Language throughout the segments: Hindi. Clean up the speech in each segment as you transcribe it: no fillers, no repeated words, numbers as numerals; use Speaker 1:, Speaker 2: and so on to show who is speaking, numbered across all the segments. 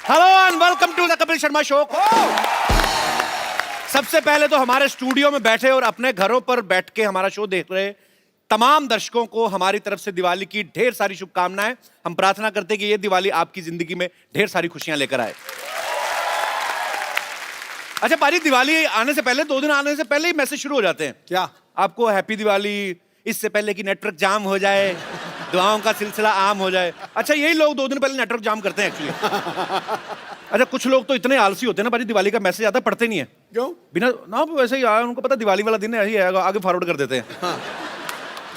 Speaker 1: Hello and welcome to the Kapil Sharma show. सबसे पहले तो हमारे स्टूडियो में बैठे और अपने घरों पर बैठ के हमारा शो देख रहे तमाम दर्शकों को हमारी तरफ से दिवाली की ढेर सारी शुभकामनाएं। हम प्रार्थना करते हैं कि ये दिवाली आपकी जिंदगी में ढेर सारी खुशियां लेकर आए। अच्छा पाजी, दिवाली आने से पहले 2 दिन आने से पहले ही मैसेज शुरू हो जाते हैं।
Speaker 2: क्या
Speaker 1: आपको हैप्पी दिवाली, इससे पहले कि नेटवर्क जाम हो जाए, दुआओं का सिलसिला आम हो जाए। अच्छा यही लोग 2 दिन पहले नेटवर्क जाम करते हैं एक्चुअली। अच्छा कुछ लोग तो इतने आलसी होते हैं ना भाई, दिवाली का मैसेज आता पढ़ते नहीं है।
Speaker 2: क्यों?
Speaker 1: बिना ना वैसे ही आया, उनको पता दिवाली वाला दिन है, आगे फॉरवर्ड कर देते हैं।
Speaker 2: हाँ।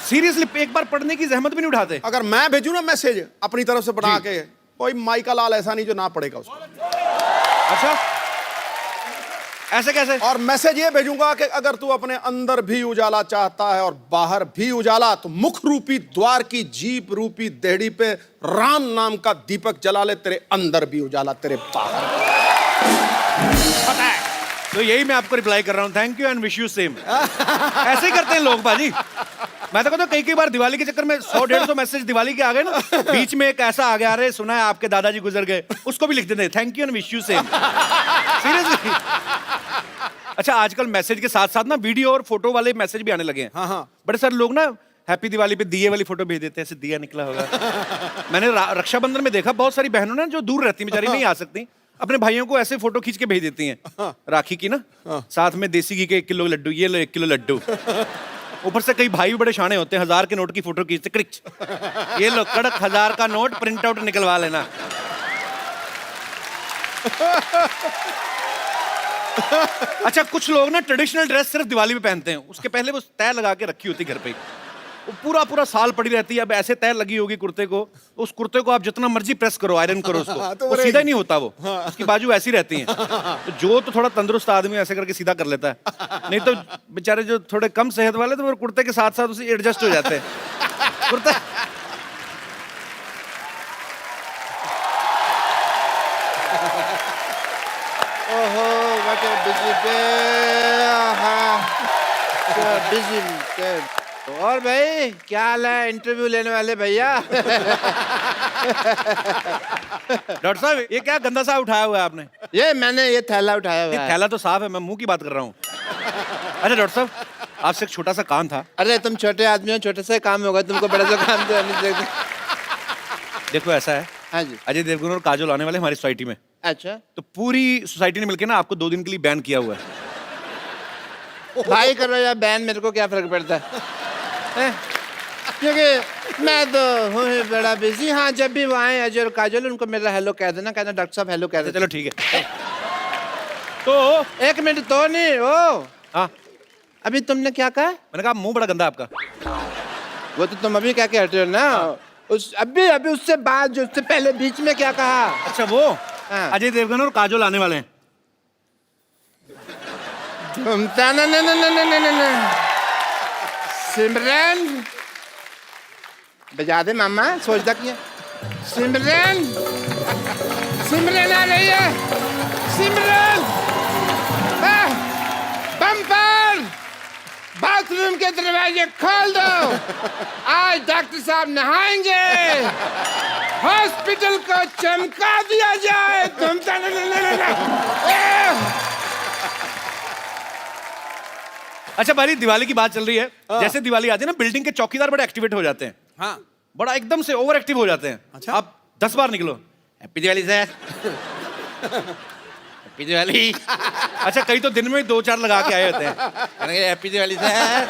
Speaker 1: सीरियसली एक बार पढ़ने की जहमत भी नहीं उठाते।
Speaker 2: अगर मैं भेजूं ना मैसेज अपनी तरफ से बना के, कोई माइका लाल ऐसा नहीं जो ना पढ़ेगा उसको।
Speaker 1: अच्छा ऐसे कैसे?
Speaker 2: और मैसेज ये भेजूंगा कि अगर तू अपने अंदर भी उजाला चाहता है और बाहर भी उजाला, तो मुख रूपी द्वार की जीप रूपी देहड़ी पे राम नाम का दीपक जला ले, तेरे अंदर भी उजाला तेरे बाहर।
Speaker 1: पता है, तो यही मैं आपको रिप्लाई कर रहा हूँ, thank you and wish you same. ऐसे ही करते हैं लोग बाजी। मैं तो कहता हूँ कई बार दिवाली के चक्कर में 100-150 मैसेज दिवाली के आ गए ना, बीच में एक ऐसा आ गया, अरे सुना है आपके दादाजी गुजर गए, उसको भी लिख देते हैं thank you and wish you same. Seriously. अच्छा आजकल मैसेज के साथ साथ ना वीडियो और फोटो वाले मैसेज भी आने लगे हैं।
Speaker 2: हाँ हाँ।
Speaker 1: बड़े सारे लोग ना हैप्पी दिवाली पे दिए वाली फोटो भेज देते हैं, ऐसे दिया निकला होगा। मैंने रक्षाबंधन में देखा बहुत सारी बहनों ना जो दूर रहती बेचारी नहीं आ सकती, अपने भाइयों को ऐसे फोटो खींच के भेज देती हैं राखी की ना, साथ में देसी घी के 1 किलो लड्डू, ये लो 1 किलो लड्डू। ऊपर से कई भाई भी बड़े शाणे होते हैं, 1000 के नोट की फोटो खींचते, क्रिच ये लो कड़क 1000 का नोट, प्रिंट आउट निकलवा लेना। अच्छा कुछ लोग ना ट्रेडिशनल ड्रेस सिर्फ दिवाली में पहनते हैं, उसके पहले वो तय लगा के रखी होती घर पे, वो पूरा साल पड़ी रहती है। अब ऐसे तय लगी होगी कुर्ते को, उस कुर्ते को आप जितना मर्जी प्रेस करो, आयरन करो उसको,
Speaker 2: तो
Speaker 1: वो सीधा नहीं होता, वो उसकी बाजू ऐसी रहती हैं। तो जो तो थोड़ा तंदुरुस्त आदमी ऐसे करके सीधा कर लेता है, नहीं तो बेचारे जो थोड़े कम सेहत वाले तो वो कुर्ते के साथ साथ उसे एडजस्ट हो जाते हैं। कुर्ता
Speaker 3: ओहो व्हाट अ बिजी बिजी। और भाई क्या हाल है, इंटरव्यू लेने वाले भैया?
Speaker 1: डॉक्टर साहब ये क्या गंदा सा उठाया हुआ है आपने?
Speaker 3: ये मैंने ये थैला उठाया हुआ
Speaker 1: ये
Speaker 3: है।
Speaker 1: थैला तो साफ है, मैं मुंह की बात कर रहा हूँ। अच्छा डॉक्टर साहब आपसे एक छोटा सा काम था।
Speaker 3: अरे तुम छोटे आदमी हो, छोटे से काम होगा, तुमको बड़ा सा काम तो नहीं देते।
Speaker 1: देखो ऐसा है,
Speaker 3: हाँ जी।
Speaker 1: अजय देवगन और काजोल आने वाले हमारी सोसाइटी में,
Speaker 3: अच्छा
Speaker 1: तो पूरी सोसाइटी ने मिलकर ना आपको 2 दिन के लिए बैन किया हुआ है।
Speaker 3: भाई करो या बैन, मेरे को क्या फर्क पड़ता है? क्योंकि मैं तो हूँ ही बड़ा बिजी। हाँ जब भी वो आए अजय और काजल, उनको मेरा हेलो कह देना, कहना डॉक्टर साहब हेलो कह देना।
Speaker 1: चलो ठीक है। तो
Speaker 3: 1 मिनट तो नहीं ओ,
Speaker 1: हाँ
Speaker 3: अभी तुमने क्या कहा?
Speaker 1: मैंने कहा मुंह बड़ा गंदा आपका।
Speaker 3: वो तो तुम अभी क्या कह रहे हो ना, उस अभी उससे बाद जो उससे पहले बीच में क्या कहा?
Speaker 1: अच्छा वो
Speaker 3: हाँ।
Speaker 1: अजय देवगन और काजोल आने वाले हैं।
Speaker 3: ना सिमरन बजा दे मामा, सोचता क्या? सिमरन सिमरन आ रही है, सिमरन बम्पर बाथरूम के दरवाजे खोल दो, आज डॉक्टर साहब नहाएंगे, हॉस्पिटल को चमका दिया जाए। तुम
Speaker 1: अच्छा भाई दिवाली की बात चल रही है, जैसे दिवाली आती है ना बिल्डिंग के चौकीदार बड़े एक्टिवेट हो जाते हैं।
Speaker 2: हाँ।
Speaker 1: बड़ा एकदम से ओवर एक्टिव हो जाते हैं।
Speaker 2: अच्छा?
Speaker 1: आप 10 बार निकलो happy Diwali sir, happy Diwali. अच्छा कई तो दिन में 2-4 लगा के आए होते हैं, हैप्पी दिवाली सर।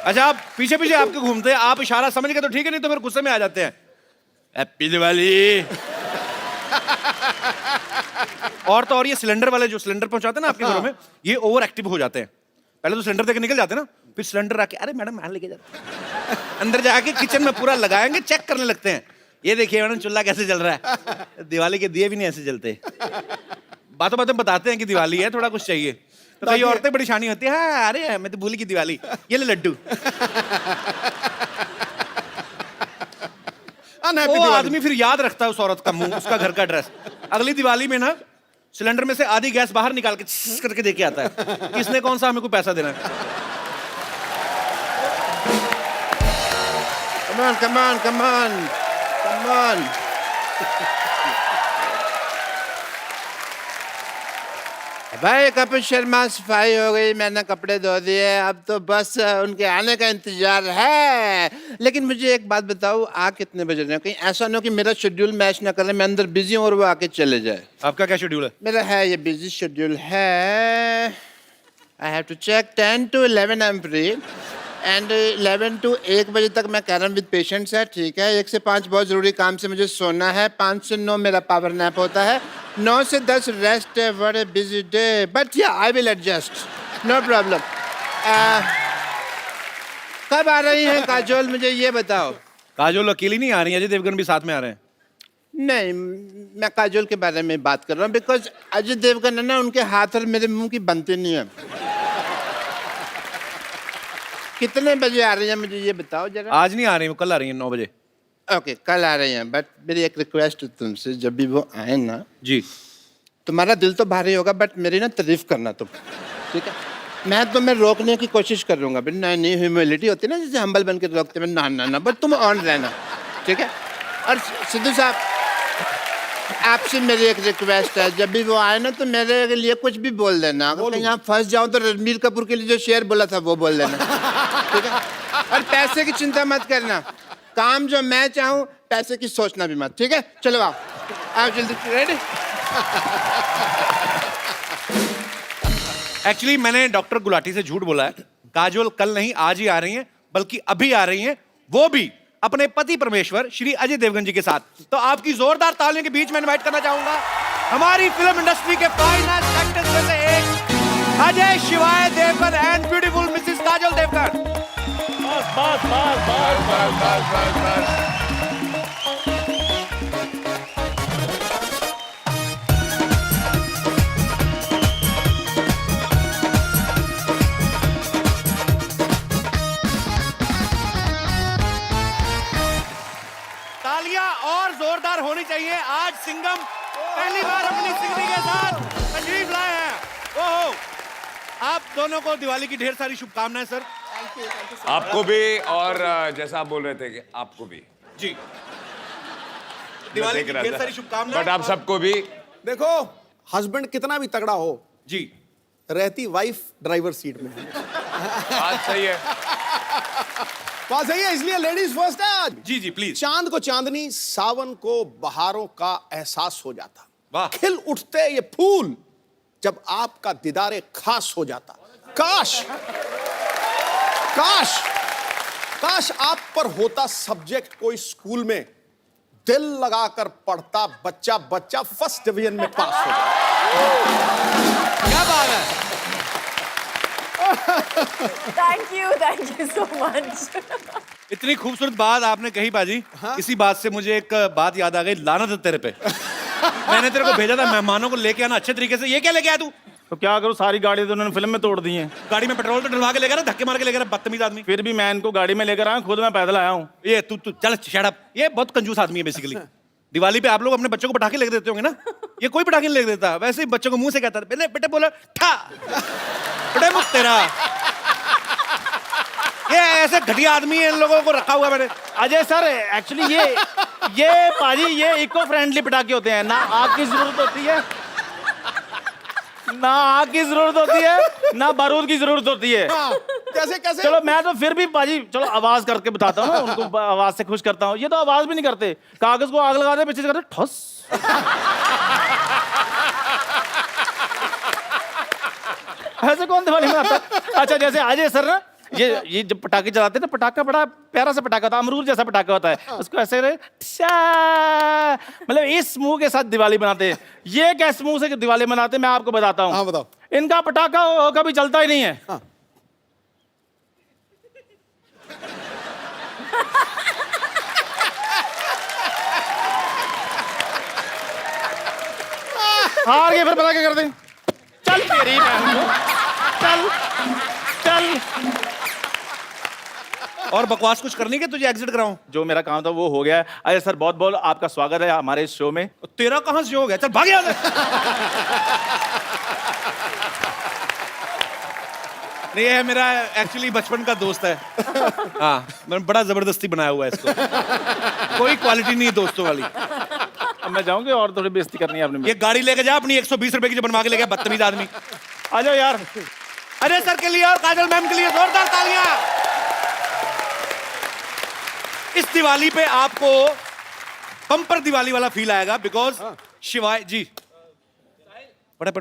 Speaker 1: अच्छा आप पीछे पीछे आपके घूमते हैं, आप इशारा समझ गए तो ठीक है, नहीं तो फिर गुस्से में आ जाते हैं, हैप्पी दिवाली। और तो और ये सिलेंडर वाले जो सिलेंडर पहुंचाते हैं ना आपके घरों में, ये ओवर एक्टिव हो जाते हैं। पहले तो सिलेंडर देके निकल जाते हैं ना, फिर सिलेंडर आके अरे मैडम यहाँ लेके जाते, अंदर जाके किचन में पूरा लगाएंगे, चेक करने लगते हैं, ये देखिए मैडम चूल्हा कैसे जल रहा है। दिवाली के दिए भी नहीं ऐसे जलते, बातों बातों बताते हैं कि दिवाली है, थोड़ा कुछ चाहिए। तो कई औरतें बड़ी शानी होती है, हाँ अरे मैं तो भूली की दिवाली, ये ले लड्डू। वो आदमी फिर याद रखता है उस औरत का मुंह, उसका घर का एड्रेस। अगली दिवाली में ना सिलेंडर में से आधी गैस बाहर निकाल के करके देके आता है, किसने कौन सा हमें को पैसा देना है।
Speaker 3: Come on, come on, come on, come on. भाई कपिल शर्मा सफाई हो गई, मैंने कपड़े धो दिए, अब तो बस उनके आने का इंतजार है। लेकिन मुझे एक बात बताओ, आ कितने बज रहे हैं? कहीं ऐसा ना हो कि मेरा शेड्यूल मैच ना करे, मैं अंदर बिजी हूँ और वो आके चले जाए।
Speaker 1: आपका क्या शेड्यूल है?
Speaker 3: मेरा है ये बिजी शेड्यूल है। I have to check 10 to 11 I am free and 11 to 1 बजे तक मैं कैरम विद पेशेंट्स है, ठीक है। 1 से 5 बहुत ज़रूरी काम से मुझे सोना है, 5 से 9 मेरा पावर नैप होता है, 9 से 10 रेस्ट है। What a busy day, but yeah I will adjust, no problem. कब आ रही हैं काजोल, मुझे ये बताओ?
Speaker 1: काजोल अकेली नहीं आ रही है, अजय देवगन भी साथ में आ रहे हैं।
Speaker 3: नहीं, मैं काजोल के बारे में बात कर रहा हूँ, बिकॉज अजय देवगन है ना, उनके हाथ और मेरे मुंह की बनती नहीं है। कितने बजे आ रही हैं मुझे ये बताओ जरा।
Speaker 1: आज नहीं आ रही, वो कल आ रही है 9 बजे।
Speaker 3: ओके, कल आ रही हैं, बट मेरी एक रिक्वेस्ट है तुमसे, जब भी वो आए ना,
Speaker 1: जी।
Speaker 3: तुम्हारा दिल तो भारी होगा बट मेरी ना तारीफ करना तुम, ठीक है। मैं तुम्हें रोकने की कोशिश करूंगा, बट नहीं, ह्यूमिलिटी होती है ना, जैसे हम्बल बन के रोकते हैं, ना, बट तुम ऑन रहना, ठीक है। और सिद्धू साहब, आपसे मेरी एक रिक्वेस्ट है, जब भी वो आए ना तो मेरे लिए कुछ भी बोल देना। अगर कहीं यहाँ फंस जाऊं तो रणबीर कपूर के लिए जो शेर बोला था वो बोल देना, ठीक है। और पैसे की चिंता मत करना, काम जो मैं चाहूँ, पैसे की सोचना भी मत, ठीक है। चलो आओ जल्दी, रेडी?
Speaker 1: एक्चुअली मैंने डॉक्टर गुलाटी से झूठ बोला है। काजोल कल नहीं आज ही आ रही हैं, बल्कि अभी आ रही हैं, वो भी अपने पति परमेश्वर श्री अजय देवगन जी के साथ। तो आपकी जोरदार तालियों के बीच में इनवाइट करना चाहूंगा हमारी फिल्म इंडस्ट्री के फाइनेस्ट एक्टर्स में से एक Ajay Shivaay Devgan and beautiful Mrs Kajol Devgan. तालियां और जोरदार होनी चाहिए। आज सिंघम पहली बार अपनी सिंगनी के साथ तशरीफ लाए हैं। ओहो, आप दोनों को दिवाली की ढेर सारी शुभकामनाएं सर।
Speaker 4: आपको भी, और जैसा आप बोल रहे थे कि आपको भी
Speaker 1: जी, दिवाली की ढेर सारी शुभकामनाएं।
Speaker 4: बट आप सबको भी।
Speaker 2: देखो, हस्बैंड कितना भी तगड़ा हो,
Speaker 1: जी,
Speaker 2: रहती वाइफ ड्राइवर सीट में है।
Speaker 4: आज सही है,
Speaker 2: बात सही है, इसलिए लेडीज फर्स्ट है आज।
Speaker 1: जी जी प्लीज।
Speaker 2: चांद को चांदनी, सावन को बहारों का एहसास हो जाता।
Speaker 1: वाह।
Speaker 2: खिल उठते ये फूल जब आपका दीदारे खास हो जाता। काश काश काश आप पर होता सब्जेक्ट कोई स्कूल में, दिल लगाकर पढ़ता बच्चा बच्चा फर्स्ट डिवीजन में पास हो जाता।
Speaker 1: क्या बात है।
Speaker 5: Thank you so much.
Speaker 1: इतनी खूबसूरत बात आपने कही बाजी। इसी बात से मुझे एक बात याद आ गई, लानत है तेरे पे। मैंने तेरे को भेजा था मेहमानों को लेके आना अच्छे तरीके से, ये क्या लेके आया तू?
Speaker 6: तो क्या करूं, सारी गाड़ी तो उन्होंने फिल्म में तोड़ दी है।
Speaker 1: गाड़ी में पेट्रोल तो डलवा के लेकर, धक्के मार के लेकर, बदतमीज आदमी।
Speaker 6: फिर भी मैं इनको गाड़ी में लेकर आया, खुद मैं पैदल आया हूँ।
Speaker 1: ये तू तू चल शट अप। ये बहुत कंजूस आदमी है बेसिकली। दिवाली पे आप लोग अपने बच्चों को पटाखे लेके देते होंगे ना, ये कोई पटाखे नहीं लेके देता। वैसे ही बच्चों को मुंह से कहता है, बेटे बेटे बोला ठा बेटे मुझ तेरा। ये ऐसे घटिया आदमी है, इन लोगों को रखा हुआ मैंने।
Speaker 6: अजय सर, एक्चुअली ये पाजी, ये इको फ्रेंडली पटाखे होते हैं ना। आग की जरूरत होती है ना, आग की जरूरत होती है ना, बारूद की जरूरत होती है।
Speaker 2: कैसे कैसे?
Speaker 6: चलो मैं तो फिर भी पाजी, चलो आवाज करके बताता हूँ ना, उनको आवाज से खुश करता हूँ। ये तो आवाज भी नहीं करते, कागज को आग लगा दे, पीछे से करते ठस। ऐसे कौन दिवाली मनाता है? अच्छा, जैसे अजय सर ना, ये जब पटाखे चलाते हैं ना, पटाखा बड़ा प्यारा सा पटाखा होता है, अमरूद जैसा पटाखा होता है, उसको ऐसे मतलब इस मुंह के साथ दिवाली मनाते हैं। ये कैस मुंह से दिवाली मनाते हैं, मैं आपको बताता हूँ।
Speaker 2: हाँ बताओ।
Speaker 6: इनका पटाखा कभी चलता ही नहीं है।
Speaker 2: हाँ।
Speaker 6: हार गए, फिर पटाखे कर दें। चल तेरी बहन को, चल चल।
Speaker 1: और बकवास कुछ करनी है, तुझे एग्जिट कराऊं?
Speaker 6: जो मेरा काम था वो हो गया है। अजय सर, बहुत बहुत आपका स्वागत है हमारे इस शो में।
Speaker 1: तेरा कहां से हो गया? चल भाग यहाँ से। नहीं, ये मेरा एक्चुअली बचपन का दोस्त है। हाँ, मैंने बड़ा जबरदस्ती बनाया हुआ है इसको। कोई क्वालिटी नहीं है दोस्तों वाली।
Speaker 6: अब मैं जाऊंगी और थोड़ी बेइज्जती करनी है आपने
Speaker 1: ये गाड़ी लेके जा अपनी 120 रुपए की जो बनवा के ले गया बदतमीज आदमी।
Speaker 6: आ जाओ यार।
Speaker 1: अजय सर के लिए और काजल मैम के लिए जोरदार तालियां। इस दिवाली पे आपको बम्पर दिवाली वाला फील आएगा बिकॉज शिवाय जी बड़े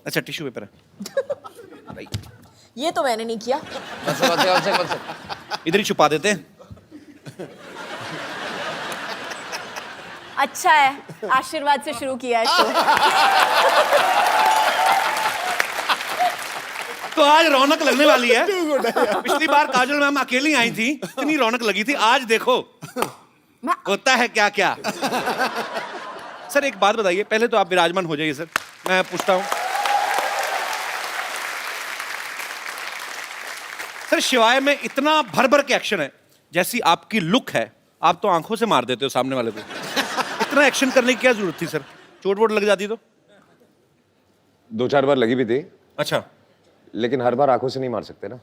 Speaker 1: अच्छा टिश्यू पेपर है
Speaker 5: ये तो मैंने नहीं किया।
Speaker 1: इधर ही छुपा देते हैं।
Speaker 5: अच्छा है आशीर्वाद से शुरू किया है शो।
Speaker 1: तो आज रौनक लगने वाली है। पिछली बार काजल मैम अकेली आई थी, इतनी रौनक लगी थी। आज देखो होता है क्या क्या। सर एक बात बताइए, पहले तो आप विराजमान हो जाइए सर, मैं पूछता हूं सर शिवाय में इतना भर भर के एक्शन है, जैसी आपकी लुक है आप तो आंखों से मार देते हो सामने वाले को। इतना एक्शन करने की क्या जरूरत थी सर? चोट वोट लग जाती तो?
Speaker 4: 2-4 बार लगी भी थी,
Speaker 1: अच्छा
Speaker 4: लेकिन हर बार आंखों से नहीं मार सकते ना।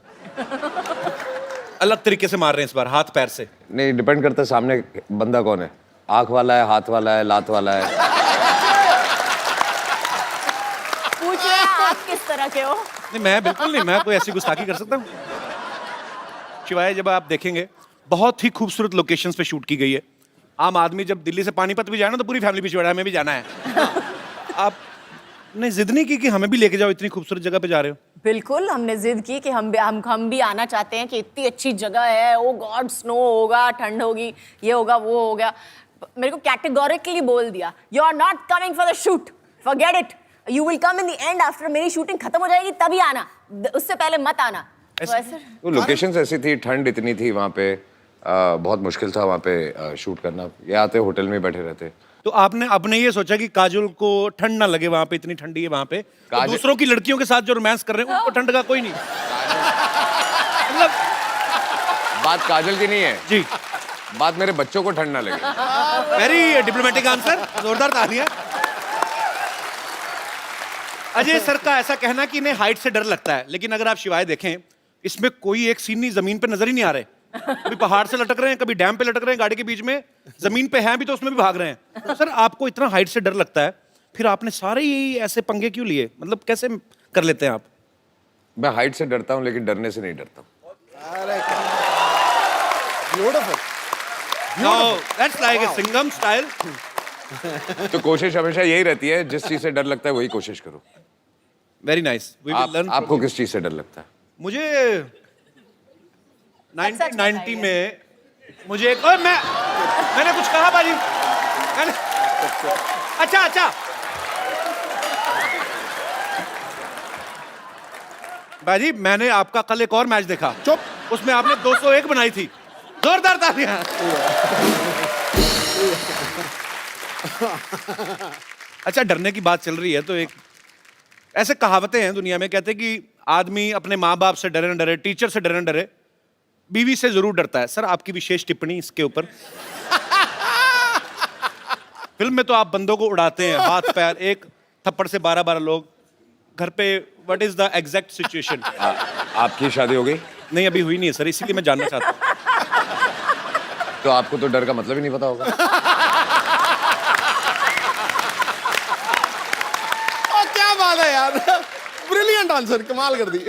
Speaker 1: अलग तरीके से मार रहे हैं इस बार, हाथ पैर से।
Speaker 4: नहीं, डिपेंड करता है सामने बंदा कौन है, आंख वाला है, हाथ वाला है, लात वाला है।
Speaker 5: पूछ रहे हैं आप किस तरह के हो?
Speaker 1: नहीं मैं बिल्कुल नहीं, मैं कोई ऐसी गुस्ताखी कर सकता हूँ? शिवाय जब आप देखेंगे बहुत ही खूबसूरत लोकेशंस पे शूट की गई है। आम आदमी जब दिल्ली से पानीपत भी जाए ना तो पूरी फैमिली पीछे पड़ा है, हमें भी जाना है। आपने जिद नहीं की कि हमें भी लेके जाओ, इतनी खूबसूरत जगह पे जा रहे हो?
Speaker 5: बिल्कुल हमने जिद की कि हम भी आना चाहते हैं कि इतनी अच्छी जगह है। ओ गॉड, स्नो होगा, ठंड होगी, ये होगा, वो हो गया। मेरे को कैटेगोरिकली बोल दिया, you are not coming for the shoot, forget it, you will come in the end after मेरी शूटिंग खत्म हो जाएगी तभी आना, उससे पहले मत आना। तो ऐसे
Speaker 4: वो लोकेशंस ऐसी थी, ठंड इतनी थी वहाँ पे, बहुत मुश्किल था वहाँ पे शूट करना। ये आते होटल में बैठे रहते।
Speaker 1: तो आपने ये सोचा कि काजल को ठंड ना लगे, वहां पे इतनी ठंडी है वहां पे, तो दूसरों की लड़कियों के साथ जो रोमांस कर रहे हैं उनको ठंड का कोई नहीं मतलब
Speaker 4: बात काजल की नहीं है
Speaker 1: जी,
Speaker 4: बात मेरे बच्चों को ठंड ना लगे।
Speaker 1: वेरी डिप्लोमेटिक आंसर, जोरदार तालियां। अजय सर का ऐसा कहना कि इन्हें हाइट से डर लगता है, लेकिन अगर आप शिवाय देखें इसमें कोई एक सीन नहीं जमीन पे नजर ही नहीं आ रहे। कभी पहाड़ से लटक रहे हैं, कभी डैम पे लटक रहे हैं, गाड़ी के बीच में जमीन पे हैं भी तो उसमें भी भाग रहे हैं। तो सर आपको इतना हाइट से डर लगता है, फिर आपने सारे ही ऐसे पंगे क्यों लिए? मतलब कैसे कर लेते हैं आप?
Speaker 4: मैं हाइट से डरता हूँ लेकिन डरने से नहीं डरता।
Speaker 1: That's like a Singham style.
Speaker 4: तो कोशिश हमेशा यही रहती है, जिस चीज से डर लगता है वही कोशिश करो।
Speaker 1: Very nice, we will learn.
Speaker 4: आपको किस चीज से डर लगता है?
Speaker 1: मुझे 1990 में मुझे एक, मैंने कुछ कहा बाजी, मैंने अच्छा बाजी, मैंने आपका कल एक और मैच देखा,
Speaker 2: चुप,
Speaker 1: उसमें आपने 201 बनाई थी। जोरदार तालियां। अच्छा डरने की बात चल रही है तो एक ऐसे कहावतें हैं दुनिया में, कहते हैं कि आदमी अपने माँ बाप से डरे न डरे, टीचर से डरे न डरे, बीवी से जरूर डरता है। सर आपकी विशेष टिप्पणी इसके ऊपर। फिल्म में तो आप बंदों को उड़ाते हैं, हाथ पैर, एक थप्पड़ से 12-12 लोग घर पे। What is the exact situation?
Speaker 4: आपकी शादी हो गई?
Speaker 1: नहीं अभी हुई नहीं है सर, इसीलिए मैं जानना चाहता हूँ।
Speaker 4: तो आपको तो डर का मतलब ही नहीं पता होगा।
Speaker 2: क्या बात है यार, ब्रिलियंट आंसर, कमाल कर दी।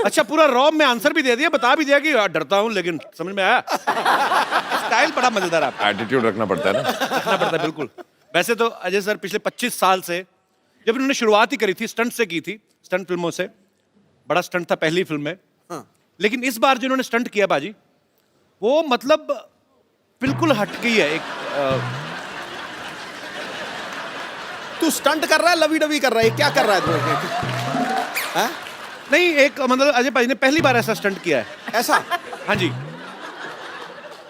Speaker 1: अच्छा पूरा रॉब में आंसर भी दे दिया, बता भी दिया कि डरता हूं, लेकिन समझ में आया। स्टाइल बड़ा मजेदार आपका।
Speaker 4: एटीट्यूड रखना पड़ता है ना।
Speaker 1: रखना पड़ता है बिल्कुल। वैसे तो अजय सर पिछले 25 साल से, जब इन्होंने शुरुआत ही करी थी स्टंट से की थी, स्टंट फिल्मों से, बड़ा स्टंट था पहली फिल्म में। लेकिन इस बार जो इन्होंने स्टंट किया बाजी, वो मतलब बिल्कुल हटके ही है। एक
Speaker 2: तू स्टंट कर रहा है, लवी डवी कर रहा है, क्या कर रहा है तू?
Speaker 1: नहीं एक मतलब अजय भाई ने पहली बार ऐसा स्टंट किया है।
Speaker 2: ऐसा?
Speaker 1: हाँ जी।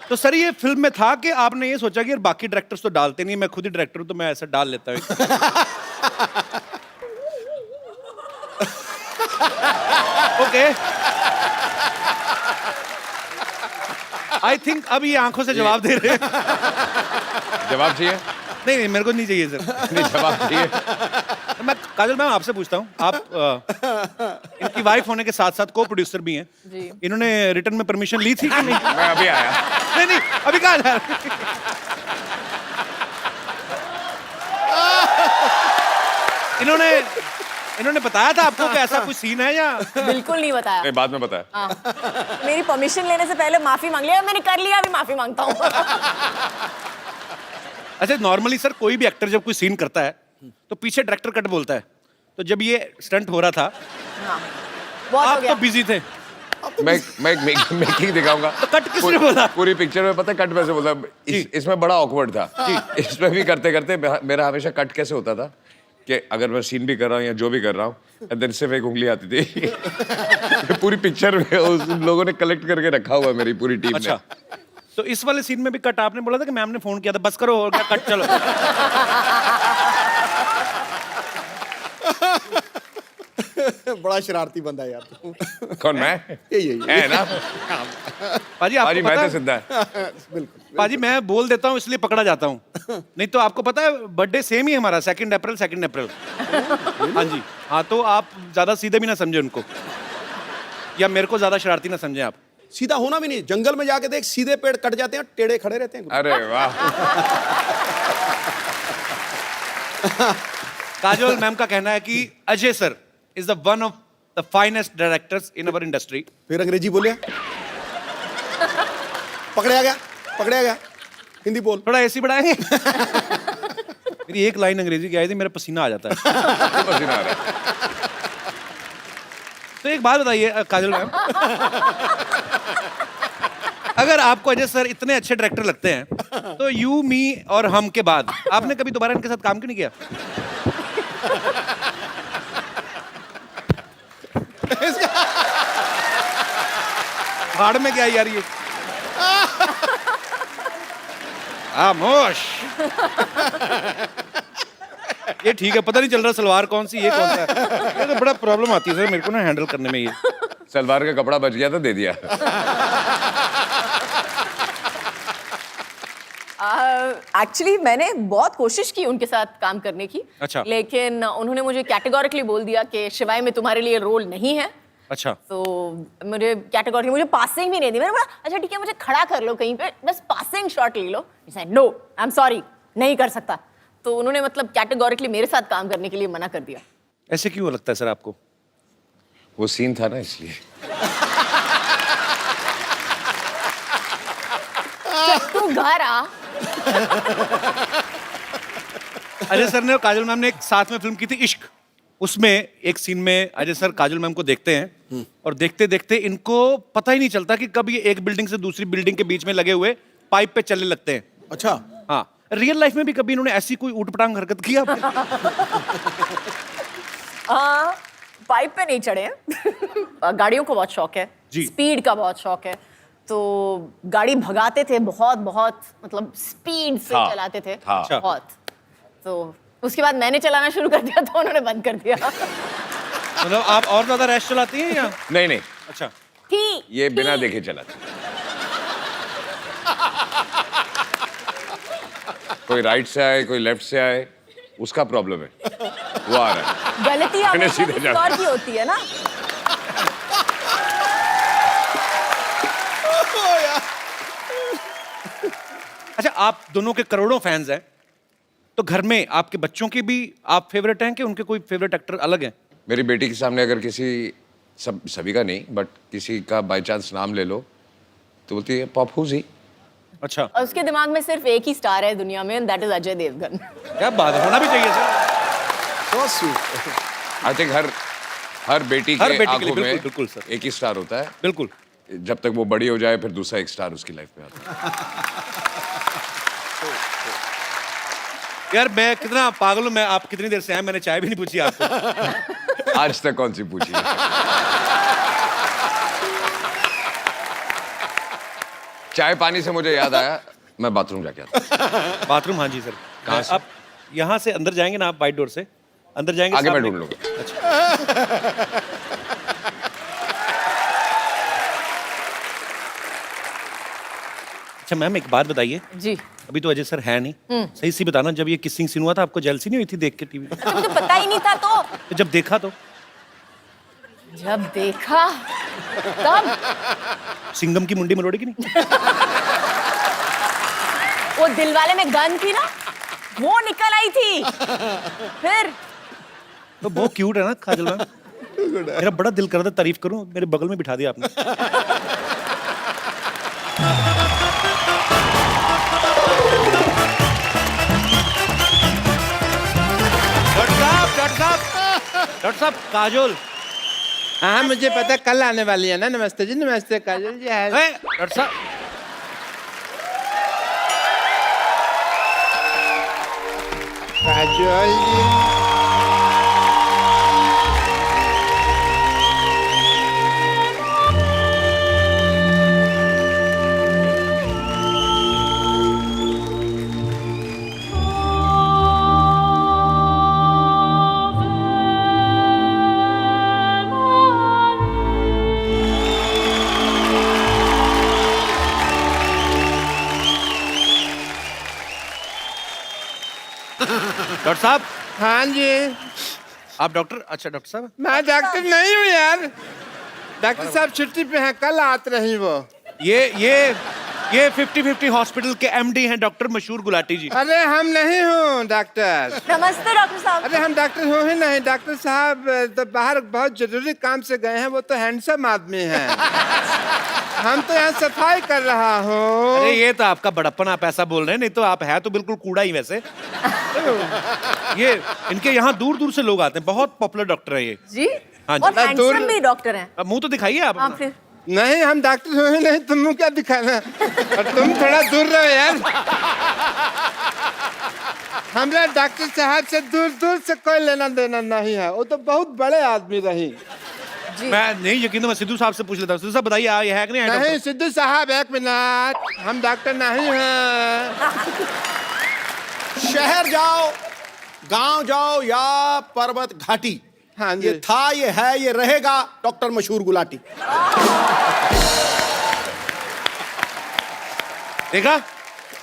Speaker 1: तो सर ये फिल्म में था कि आपने ये सोचा कि यार बाकी डायरेक्टर्स तो डालते नहीं, मैं खुद ही डायरेक्टर हूं तो मैं ऐसा डाल लेता हूँ। ओके आई थिंक अब ये आंखों से जवाब दे रहे हैं।
Speaker 4: जवाब चाहिए?
Speaker 1: नहीं मेरे को नहीं चाहिए सर।
Speaker 4: नहीं, जवाब चाहिए।
Speaker 1: मैं काजल मैम आपसे पूछता हूँ, आप इनकी वाइफ होने के साथ साथ को प्रोड्यूसर भी हैं
Speaker 5: जी।
Speaker 1: इन्होंने रिटर्न में परमिशन ली थी कि नहीं?
Speaker 4: मैं अभी आया।
Speaker 1: नहीं नहीं अभी कहाँ जा रहे? इन्होंने बताया था आपको कि ऐसा कोई सीन है या?
Speaker 5: बिल्कुल नहीं बताया।
Speaker 4: नहीं, बाद में बताया।
Speaker 5: हाँ। मेरी परमिशन लेने से पहले माफी मांग लिया, मैंने कर लिया, अभी माफी मांगता हूँ।
Speaker 1: अच्छा नॉर्मली सर कोई भी एक्टर जब कोई सीन करता है तो पीछे डायरेक्टर कट बोलता है, तो जब ये स्टंट हो रहा था
Speaker 5: हाँ। बहुत हो
Speaker 1: आप
Speaker 5: गया।
Speaker 1: तो बिजी थे,
Speaker 4: मैं मेकिंग दिखाऊंगा।
Speaker 1: तो कट किसने बोला?
Speaker 4: पूरी पिक्चर में पता है कट कैसे बोला? इसमें बड़ा ऑकवर्ड था। इसमें भी करते करते मेरा हमेशा कट कैसे होता था कि अगर मैं सीन भी कर रहा हूँ या जो भी कर रहा हूँ, देन सिर्फ एक उंगली आती थी। पूरी पिक्चर में उन लोगों ने कलेक्ट करके रखा हुआ मेरी पूरी टीम ने।
Speaker 1: अच्छा तो इस वाले सीन में भी कट आपने बोला था कि मैम ने फोन किया था बस करो और क्या कट चलो?
Speaker 2: बड़ा शरारती बंदा है यार तू।
Speaker 4: कौन मैं?
Speaker 2: यही
Speaker 4: है ना?
Speaker 1: पाजी
Speaker 4: पाजी
Speaker 1: आपको
Speaker 4: मैं
Speaker 1: पता
Speaker 4: तो
Speaker 1: है,
Speaker 4: सिद्धा है।
Speaker 2: बिल्कुल।
Speaker 1: पाजी मैं बोल देता हूँ इसलिए पकड़ा जाता हूँ, नहीं तो आपको पता है बर्थडे सेम ही है हमारा 2 अप्रैल। हाँ जी हाँ, तो आप ज्यादा सीधे भी ना समझे उनको, या मेरे को ज्यादा शरारती ना समझे आप।
Speaker 2: सीधा होना भी नहीं, जंगल में जाके देख सीधे पेड़ कट जाते हैं, टेढ़े खड़े रहते हैं।
Speaker 4: अरे वाह।
Speaker 1: काजोल मैम का कहना है कि Ajay sir is the one of the finest directors in our industry.
Speaker 2: फिर अंग्रेजी बोलिए। पकड़या गया। हिंदी बोल।
Speaker 1: थोड़ा एसी बढ़ाएंगे? मेरी एक लाइन अंग्रेजी की आई थी, मेरा पसीना आ जाता है।
Speaker 4: पसीना आ रहा है।
Speaker 1: तो एक बात बताइए काजल मैम, अगर आपको अजय सर इतने अच्छे डायरेक्टर लगते हैं तो यू मी और हम के बाद आपने कभी दोबारा इनके साथ काम क्यों नहीं किया? भाड़ में क्या यार ये? खामोश। ये ठीक है, पता नहीं चल रहा सलवार कौन सी ये कौन सा है। ये तो बड़ा प्रॉब्लम आती है सर मेरे को ना हैंडल करने में ये।
Speaker 4: सलवार का कपड़ा बच गया था, दे दिया।
Speaker 5: एक्चुअली मैंने बहुत कोशिश की उनके साथ काम करने की।
Speaker 1: अच्छा।
Speaker 5: लेकिन उन्होंने मुझे कैटेगोरिकली बोल दिया कि शिवाय में तुम्हारे लिए रोल नहीं है।
Speaker 1: अच्छा
Speaker 5: तो मुझे कैटेगोरी, मुझे पासिंग भी नहीं दी। मैंने बोला अच्छा ठीक है, मुझे खड़ा कर लो कहीं पे, बस पासिंग शॉट ले लो। नो आई एम सॉरी, नहीं कर सकता। तो उन्होंने मतलब कैटेगोरिकली मेरे साथ काम करने के लिए मना कर दिया।
Speaker 1: ऐसे क्यों लगता है सर आपको?
Speaker 4: वो सीन था ना इसलिए।
Speaker 5: तू घर आ।
Speaker 1: अजय सर ने और काजल मैम ने एक साथ में फिल्म की थी इश्क, उसमें एक सीन में अजय सर काजल मैम को देखते हैं और देखते देखते इनको पता ही नहीं चलता कि कब ये एक बिल्डिंग से दूसरी बिल्डिंग के बीच में लगे हुए पाइप पे चलने लगते हैं।
Speaker 2: अच्छा।
Speaker 1: हाँ, रियल लाइफ में भी कभी इन्होंने ऐसी कोई ऊटपटांग हरकत की आपने?
Speaker 5: पाइप पे नहीं चढ़े हैं। गाड़ियों को बहुत शौक है
Speaker 1: जी।
Speaker 5: स्पीड का बहुत शौक है, तो गाड़ी भगाते थे बहुत बहुत, मतलब स्पीड से
Speaker 4: हाँ,
Speaker 5: चलाते थे
Speaker 4: हाँ।
Speaker 5: बहुत। तो उसके बाद मैंने चलाना शुरू कर दिया तो उन्होंने बंद कर दिया।
Speaker 1: मतलब आप और ज्यादा रैश चलाती हैं या?
Speaker 4: नहीं
Speaker 1: अच्छा
Speaker 5: थी
Speaker 4: ये बिना देखे चला था। कोई राइट से आए, कोई लेफ्ट से आए, उसका प्रॉब्लम है, वो आ रहा है।
Speaker 5: गलती
Speaker 4: मैंने
Speaker 5: हमेशा
Speaker 4: सीधे
Speaker 5: किसी
Speaker 4: जाना।
Speaker 5: और की होती है ना।
Speaker 1: अच्छा, आप दोनों के करोड़ों फैंस हैं, तो घर में आपके बच्चों के भी आप फेवरेट हैं कि उनके कोई फेवरेट एक्टर अलग हैं?
Speaker 4: मेरी बेटी के सामने अगर किसी सभी का नहीं बट किसी का बाय चांस नाम ले लो तो बोलती है पप्पू जी।
Speaker 1: अच्छा,
Speaker 5: और उसके दिमाग में सिर्फ एक ही स्टार है दुनिया में, दैट इज अजय देवगन।
Speaker 1: क्या बात है, होना भी चाहिए sir.
Speaker 2: So sweet.
Speaker 4: I think हर बेटी
Speaker 1: हर
Speaker 4: के
Speaker 1: बेटी के लिए,
Speaker 4: आंखों
Speaker 1: बिल्कुल,
Speaker 4: में
Speaker 1: बिल्कुल सर।
Speaker 4: एक ही स्टार होता है।
Speaker 1: बिल्कुल।
Speaker 4: जब तक वो बड़ी हो जाए फिर दूसरा एक स्टार उसकी लाइफ में आता है।
Speaker 1: यार मैं कितना पागल हूँ, मैं आप कितनी देर से आए, मैंने चाय भी नहीं पूछी आपको।
Speaker 4: आज तक कौन सी पूछी है? चाय पानी से मुझे याद आया, मैं बाथरूम जाके आता हूं।
Speaker 1: बाथरूम? हाँ जी सर।
Speaker 4: कहाँ से?
Speaker 1: आप यहाँ से अंदर जाएंगे ना, आप वाइट डोर से अंदर जाएंगे,
Speaker 4: आगे मैं
Speaker 1: सामने-
Speaker 4: ढूंढ लूंगा।
Speaker 1: अच्छा मैम एक बात बताइए,
Speaker 5: जी
Speaker 1: अभी तो अजय सर है नहीं, सही सी बताना, जब ये किसिंग सीन हुआ था आपको जेलसी नहीं हुई थी देख के टीवी?
Speaker 5: तो मुझे पता ही नहीं था तो
Speaker 1: जब देखा तो
Speaker 5: जब देखा तब
Speaker 1: सिंगम की मुंडी मरोड़ी की नहीं?
Speaker 5: वो दिलवाले में गन थी ना, वो निकल आई थी। फिर
Speaker 1: तो बहुत क्यूट है ना काजल मैम, मेरा बड़ा दिल कर रहा था तारीफ करूं, मेरे बगल में बिठा दिया आपने। डॉक्टर साहब काजोल।
Speaker 3: हाँ मुझे पता, कल आने वाली है ना। नमस्ते जी, नमस्ते काजल जी।
Speaker 1: डॉक्टर साहब
Speaker 3: काजल जी,
Speaker 1: डॉक्टर साहब
Speaker 3: हाँ जी।
Speaker 1: आप डॉक्टर? अच्छा डॉक्टर साहब
Speaker 3: मैं डॉक्टर नहीं हूँ यार, डॉक्टर साहब छुट्टी पे हैं, कल आते रही वो।
Speaker 1: ये 50-50 हॉस्पिटल के एमडी हैं डॉक्टर मशहूर गुलाटी जी।
Speaker 3: अरे हम नहीं हूँ डॉक्टर।
Speaker 5: नमस्ते डॉक्टर साहब।
Speaker 3: अरे हम डॉक्टर हो ही नहीं, डॉक्टर साहब तो बाहर बहुत जरूरी काम से गए हैं, वो तो हैंडसम आदमी हैं। हम तो यहाँ सफाई कर रहा हूँ।
Speaker 1: अरे ये तो आपका बड़प्पन, आप ऐसा बोल रहे हैं, नहीं तो आप है तो बिल्कुल कूड़ा ही वैसे। ये इनके यहाँ दूर दूर से लोग आते हैं, बहुत पॉपुलर डॉक्टर है ये।
Speaker 5: जी
Speaker 1: हाँ जी।
Speaker 5: और हैंडसम भी डॉक्टर हैं।
Speaker 1: अब मुंह तो दिखाइए आप
Speaker 5: हाँ
Speaker 1: अपना।
Speaker 5: फिर
Speaker 3: नहीं हम डॉक्टर हो ही नहीं, तुम क्या दिखाना, और तुम थोड़ा दूर रहो यार। हमरा डॉक्टर साहब से दूर दूर से कोई लेना देना नहीं है, वो तो बहुत बड़े आदमी रही।
Speaker 1: मैं नहीं यकीन, तो मैं सिद्धू साहब से पूछ लेता हूँ। सिद्धू साहब बताइए ये है कि नहीं है
Speaker 3: नहीं
Speaker 1: डॉक्टर?
Speaker 3: सिद्धू साहब एक मिनट, हम डॉक्टर नहीं हैं।
Speaker 2: शहर जाओ, गांव जाओ या पर्वत घाटी,
Speaker 3: हाँ जी।
Speaker 2: ये था, ये है, ये रहेगा डॉक्टर मशहूर गुलाटी।
Speaker 1: देखा,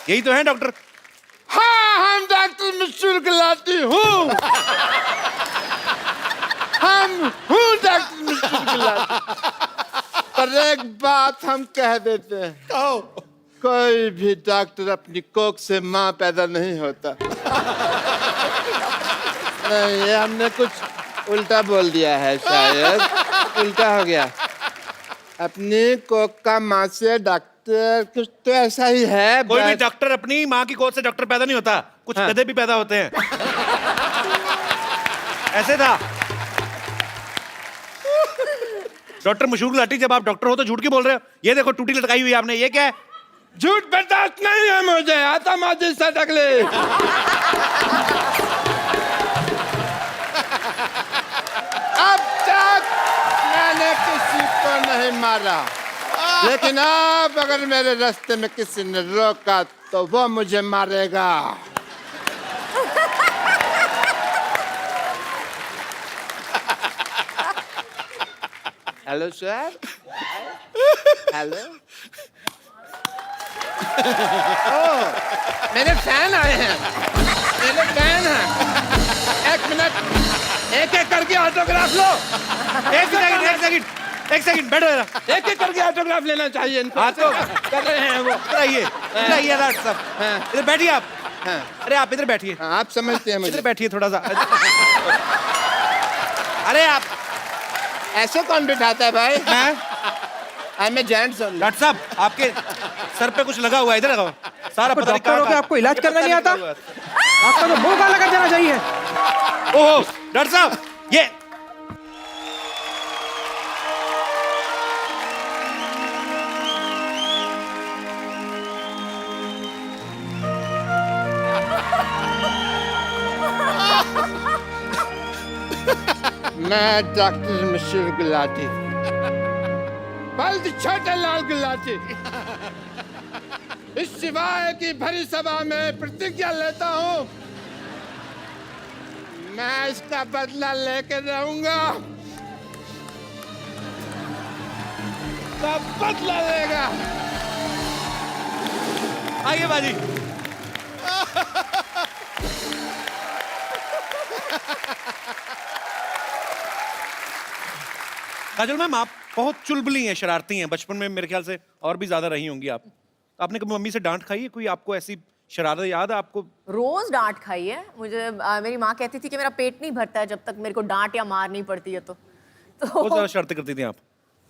Speaker 1: यही तो है डॉक्टर।
Speaker 3: हाँ हम डॉक्टर मशहूर गुलाटी हूँ। हम हूँ डॉक्टर मशहूर गुलाटी। पर एक बात हम कह देते हैं,
Speaker 2: कहो।
Speaker 3: कोई भी डॉक्टर अपनी कोख से माँ पैदा नहीं होता। नहीं ये हमने कुछ उल्टा बोल दिया है, शायद उल्टा हो गया। अपनी कोख का माँ से डॉक्टर, कुछ तो ऐसा ही है।
Speaker 1: कोई भी
Speaker 3: बस।
Speaker 1: डॉक्टर अपनी माँ की गोद से डॉक्टर पैदा नहीं होता, कुछ
Speaker 3: हाँ।
Speaker 1: गधे भी पैदा होते हैं। ऐसे था डॉक्टर मशहूर गुलाटी। जब आप डॉक्टर हो तो झूठ क्यों बोल रहे हो? ये देखो टूटी लटकाई हुई है आपने, ये क्या है?
Speaker 3: झूठ बर्दाश्त नहीं है मुझे, आता माजी से टकले। अब तक मैंने किसी को नहीं मारा, लेकिन अब अगर मेरे रास्ते में किसी ने रोका तो वो मुझे मारेगा। Hello sir. हेलो। मेरे फैन आए हैं, मेरे फैन हैं। एक मिनट, एक एक करके ऑटोग्राफ लो।
Speaker 1: एक सेकंड बैठो जरा।
Speaker 3: एक एक करके ऑटोग्राफ लेना चाहिए इनको।
Speaker 1: हाँ तो
Speaker 3: कर रहे हैं वो।
Speaker 1: इधर डॉक्टर साहब,
Speaker 3: हाँ।
Speaker 1: इधर बैठिए आप।
Speaker 3: हाँ।
Speaker 1: अरे आप इधर बैठिए,
Speaker 3: हाँ, आप समझते हैं
Speaker 1: इधर
Speaker 3: मुझे।
Speaker 1: बैठिए थोड़ा सा। अरे आप
Speaker 3: ऐसे कौन बिठाता है भाई? मैं जेंट्स हूँ।
Speaker 1: डॉक्टर साहब आपके सर पे कुछ लगा हुआ है, इधर लगाओ। सारा पता नहीं
Speaker 7: डॉक्टर हो के आपको इलाज करना नहीं आता? आपका तो मुंह काला कर देना चाहिए।
Speaker 1: ओहो डॉक्टर साहब ये
Speaker 3: मैं डॉक्टर मशहूर गुलाटी, बल्द छोटे लाल गुलाटी, इस सिवाय की भरी सभा में प्रतिज्ञा लेता हूँ, मैं इसका बदला लेके रहूंगा। सब बदला लेगा।
Speaker 1: आइए बाजी। काजल मैम, आप बहुत चुलबुली हैं, शरारती हैं। बचपन में मेरे ख्याल से और भी ज्यादा रही होंगी आप। आपने कभी मम्मी से डांट खाई है? कोई आपको ऐसी शरारत याद है आपको?
Speaker 5: रोज डांट खाई है मुझे। मेरी माँ कहती थी कि मेरा पेट नहीं भरता है जब तक मेरे को डांट या मार नहीं पड़ती है तो
Speaker 1: बहुत ज्यादा शरारतें करती थी आप।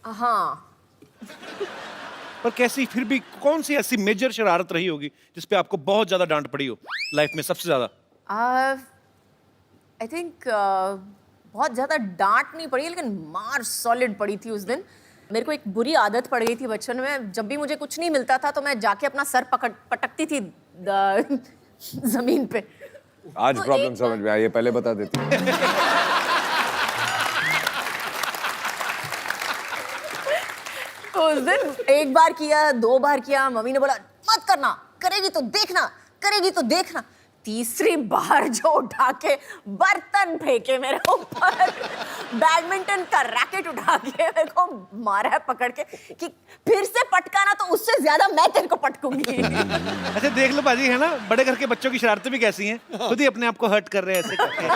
Speaker 5: हाँ।
Speaker 1: पर कैसी, फिर भी कौन सी ऐसी मेजर शरारत रही होगी जिसपे आपको बहुत ज्यादा डांट पड़ी हो लाइफ में, सबसे ज्यादा?
Speaker 5: आई थिंक बहुत ज़्यादा डांट नहीं पड़ी लेकिन मार सॉलिड पड़ी थी उस दिन। मेरे को एक बुरी आदत पड़ गई थी बचपन में, जब भी मुझे कुछ नहीं मिलता था तो मैं जाके अपना सर पटकती थी जमीन पे।
Speaker 4: आज
Speaker 5: तो
Speaker 4: प्रॉब्लम
Speaker 5: एक
Speaker 4: समझ में आई है, पहले बता देती।
Speaker 5: तो उस दिन एक बार किया, 2 बार किया, मम्मी ने बोला मत करना, करेगी तो देखना, करेगी तो देखना। तीसरी बार जो उठा के बर्तन फेंके मेरे ऊपर, बैडमिंटन का रैकेट उठा के मेरे को मारा है पकड़ के कि फिर से पटकाना तो उससे ज्यादा मैं तेरे को पटकूंगी।
Speaker 1: अच्छा देख लो बाजी, है ना, बड़े घर के बच्चों की शरारतें भी कैसी हैं, खुद ही अपने आप को हर्ट कर रहे हैं ऐसे करके।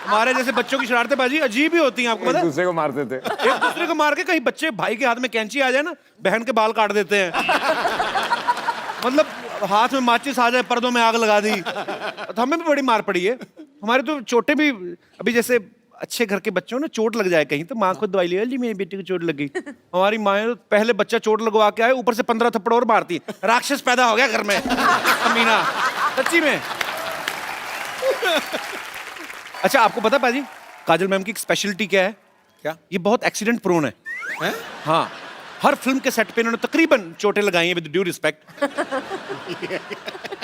Speaker 1: हमारे जैसे बच्चों की शरारतें बाजी अजीब ही होती हैं, आपको पता
Speaker 4: एक
Speaker 1: है?
Speaker 4: दूसरे को मारते थे।
Speaker 1: एक दूसरे को मार के, कहीं बच्चे भाई के हाथ में कैंची आ जाए ना, बहन के बाल काट देते हैं। मतलब हाथ में माचिस आ जाए, पर्दों में आग लगा दी। तो हमें भी बड़ी मार पड़ी है। हमारे तो चोटें भी, अभी जैसे अच्छे घर के बच्चों ने चोट लग जाए कहीं तो माँ को दवाई ले ली, मेरी बेटी को चोट लग गई। हमारी माँ पहले बच्चा चोट लगवा के आए, ऊपर से 15 थप्पड़ और मारती है। राक्षस पैदा हो गया घर में। अमीना, सच्ची में। अच्छा आपको पता पाजी, काजल मैम की एक स्पेशलिटी क्या है?
Speaker 2: क्या?
Speaker 1: ये बहुत एक्सीडेंट प्रोन है।
Speaker 2: हैं?
Speaker 1: हाँ, हर फिल्म के सेट पे इन्होंने तकरीबन चोटें लगाई हैं, विद ड्यू रिस्पेक्ट।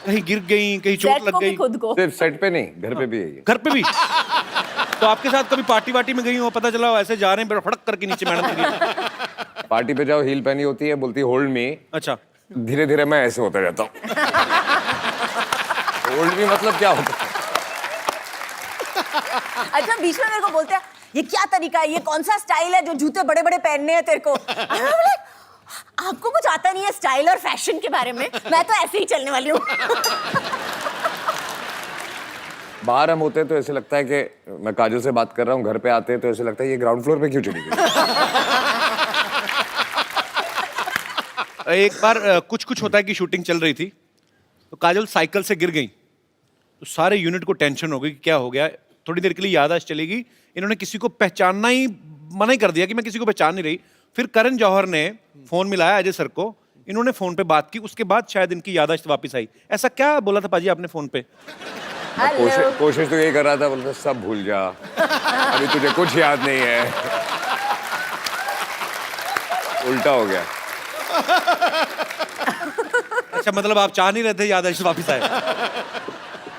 Speaker 1: कहीं गिर गई, कहीं चोट
Speaker 5: सेट
Speaker 1: लग
Speaker 5: को भी
Speaker 1: गई।
Speaker 5: खुद को।
Speaker 4: सिर्फ सेट पे नहीं, घर पे भी है ये।
Speaker 1: घर पे भी। तो आपके साथ कभी पार्टी वार्टी में गई हो, पता चला ऐसे जा रहे हैं, फड़क करके नीचे मैडम गिरी।
Speaker 4: पार्टी पे जाओ, हील पहनी होती है, बोलती होल्ड मी।
Speaker 1: अच्छा,
Speaker 4: धीरे धीरे मैं ऐसे होता जाता हूँ। होल्ड मी मतलब क्या होता है?
Speaker 5: अच्छा बीच में मेरे को बोलते हैं ये क्या तरीका है, ये कौन सा स्टाइल है जो जूते बड़े बड़े पहनने हैं तेरे को? आपको कुछ आता नहीं है स्टाइल और फैशन के बारे में, मैं तो ऐसे ही चलने वाली हूँ।
Speaker 4: बाहर हम होते हैं तो ऐसे लगता है कि मैं काजल से बात कर रहा हूँ, घर पे आते हैं तो ऐसे लगता है ये ग्राउंड फ्लोर पे क्यों चली गई?
Speaker 1: एक बार कुछ कुछ होता है कि शूटिंग चल रही थी तो काजल साइकिल से गिर गई, तो सारे यूनिट को टेंशन हो गई कि क्या हो गया। थोड़ी देर के लिए याददाश्त चलेगी, इन्होंने किसी को पहचानना ही मना ही कर दिया कि मैं किसी को पहचान नहीं रही। फिर करण जौहर ने फोन मिलाया अजय सर को, इन्होंने फोन पे बात की, उसके बाद शायद इनकी याददाश्त वापस आई। ऐसा क्या बोला था पाजी आपने फोन पे?
Speaker 4: कोशिश तो यही कर रहा था, बोलता सब भूल जा, अभी तुझे कुछ याद नहीं है। उल्टा हो गया।
Speaker 1: अच्छा मतलब आप चाह नहीं रहे थे याददाश्त वापस आए?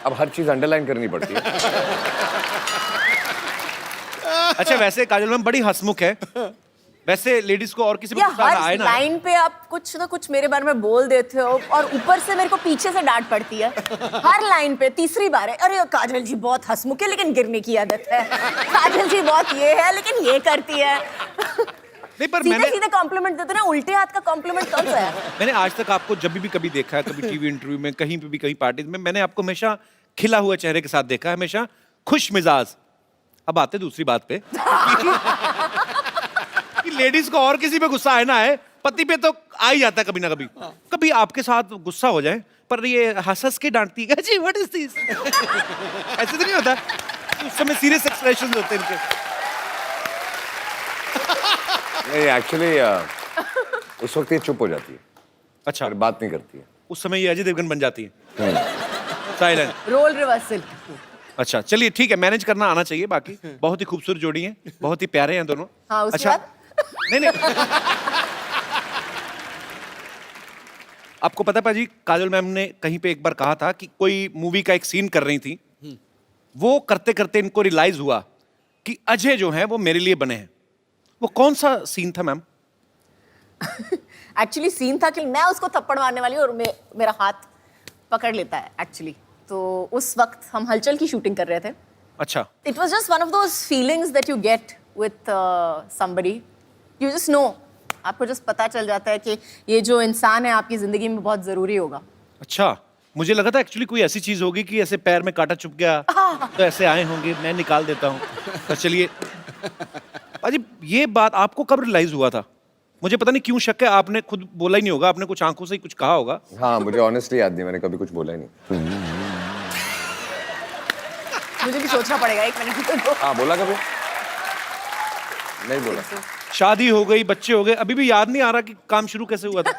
Speaker 4: अब हर चीज अंडरलाइन करनी पड़ती है।
Speaker 1: अच्छा वैसे काजल मैम बड़ी हंसमुख है, वैसे लेडीज को और किसी पे
Speaker 5: या
Speaker 1: गुस्सा
Speaker 5: हर
Speaker 1: आए ना
Speaker 5: लाइन पे आप कुछ ना कुछ मेरे बारे में बोल देते हो और ऊपर से मेरे को पीछे से डांट पड़ती है हर लाइन पे। तीसरी बार है, अरे काजल जी बहुत हंसमुख है लेकिन गिरने की आदत है, काजल जी बहुत ये है लेकिन ये करती है।
Speaker 1: नहीं पर
Speaker 5: सीधे सीधे कॉम्प्लीमेंट देते ना, उल्टे हाथ का कॉम्प्लीमेंट कौन सा है?
Speaker 1: मैंने आज तक आपको जब भी कभी देखा है, कभी टीवी इंटरव्यू में, कहीं पे भी, कहीं पार्टी में, मैंने आपको हमेशा खिला हुए चेहरे के साथ देखा है, हमेशा खुश मिजाज। अब आते दूसरी बात पे कि लेडीज को और किसी पे गुस्सा है ना है, पति पे तो आ ही जाता है कभी ना कभी। कभी आपके साथ गुस्सा हो जाए पर ये हंस हंस के डांटती है, जी व्हाट इज दिस, ऐसे तो नहीं होता? उस समय सीरियस एक्सप्रेशंस होते हैं इनके।
Speaker 4: नहीं एक्चुअली उस वक्त ये चुप हो जाती है,
Speaker 1: अच्छा,
Speaker 4: फिर बात नहीं करती है।
Speaker 1: उस समय ये अजय देवगन बन जाती है, साइलेंट।
Speaker 5: Role reversal.
Speaker 1: अच्छा चलिए ठीक है, मैनेज करना आना चाहिए। बाकी बहुत ही खूबसूरत जोड़ी है, बहुत ही प्यारे हैं दोनों।
Speaker 5: हाँ उसके
Speaker 1: अच्छा
Speaker 5: बाद
Speaker 1: नहीं नहीं आपको पता पाजी, काजल मैम ने कहीं पे एक बार कहा था कि कोई मूवी का एक सीन कर रही थी, वो करते करते इनको रियलाइज हुआ कि अजय जो है वो मेरे लिए बने हैं। वो कौन सा सीन था मैम?
Speaker 5: एक्चुअली सीन था कि मैं उसको थप्पड़ मारने वाली हूँ और मेरा हाथ पकड़ लेता है एक्चुअली। तो उस वक्त हम हलचल की शूटिंग कर रहे थे।
Speaker 1: अच्छा,
Speaker 5: it was just one of those feelings that you get with somebody, you just know, आपको जस्ट पता चल जाता है कि ये जो इंसान है आपकी जिंदगी में बहुत जरूरी होगा।
Speaker 1: अच्छा, मुझे लगा था एक्चुअली कोई ऐसी चीज होगी कि ऐसे पैर में कांटा चुभ गया तो ऐसे आए होंगे, मैं निकाल देता हूँ। तो चलिए पाजी, ये बात आपको कब रियलाइज हुआ था? मुझे पता नहीं क्यों शक है, आपने खुद बोला ही नहीं होगा, आपने कुछ आंखों से ही कुछ कहा होगा।
Speaker 4: हाँ, मुझे ऑनेस्टली याद नहीं, मैंने कभी कुछ बोला ही नहीं।
Speaker 5: मुझे भी सोचना पड़ेगा 1 मिनट।
Speaker 4: हाँ, बोला कभी नहीं बोला।
Speaker 1: शादी हो गई, बच्चे हो गए, अभी भी याद नहीं आ रहा कि काम शुरू कैसे हुआ था।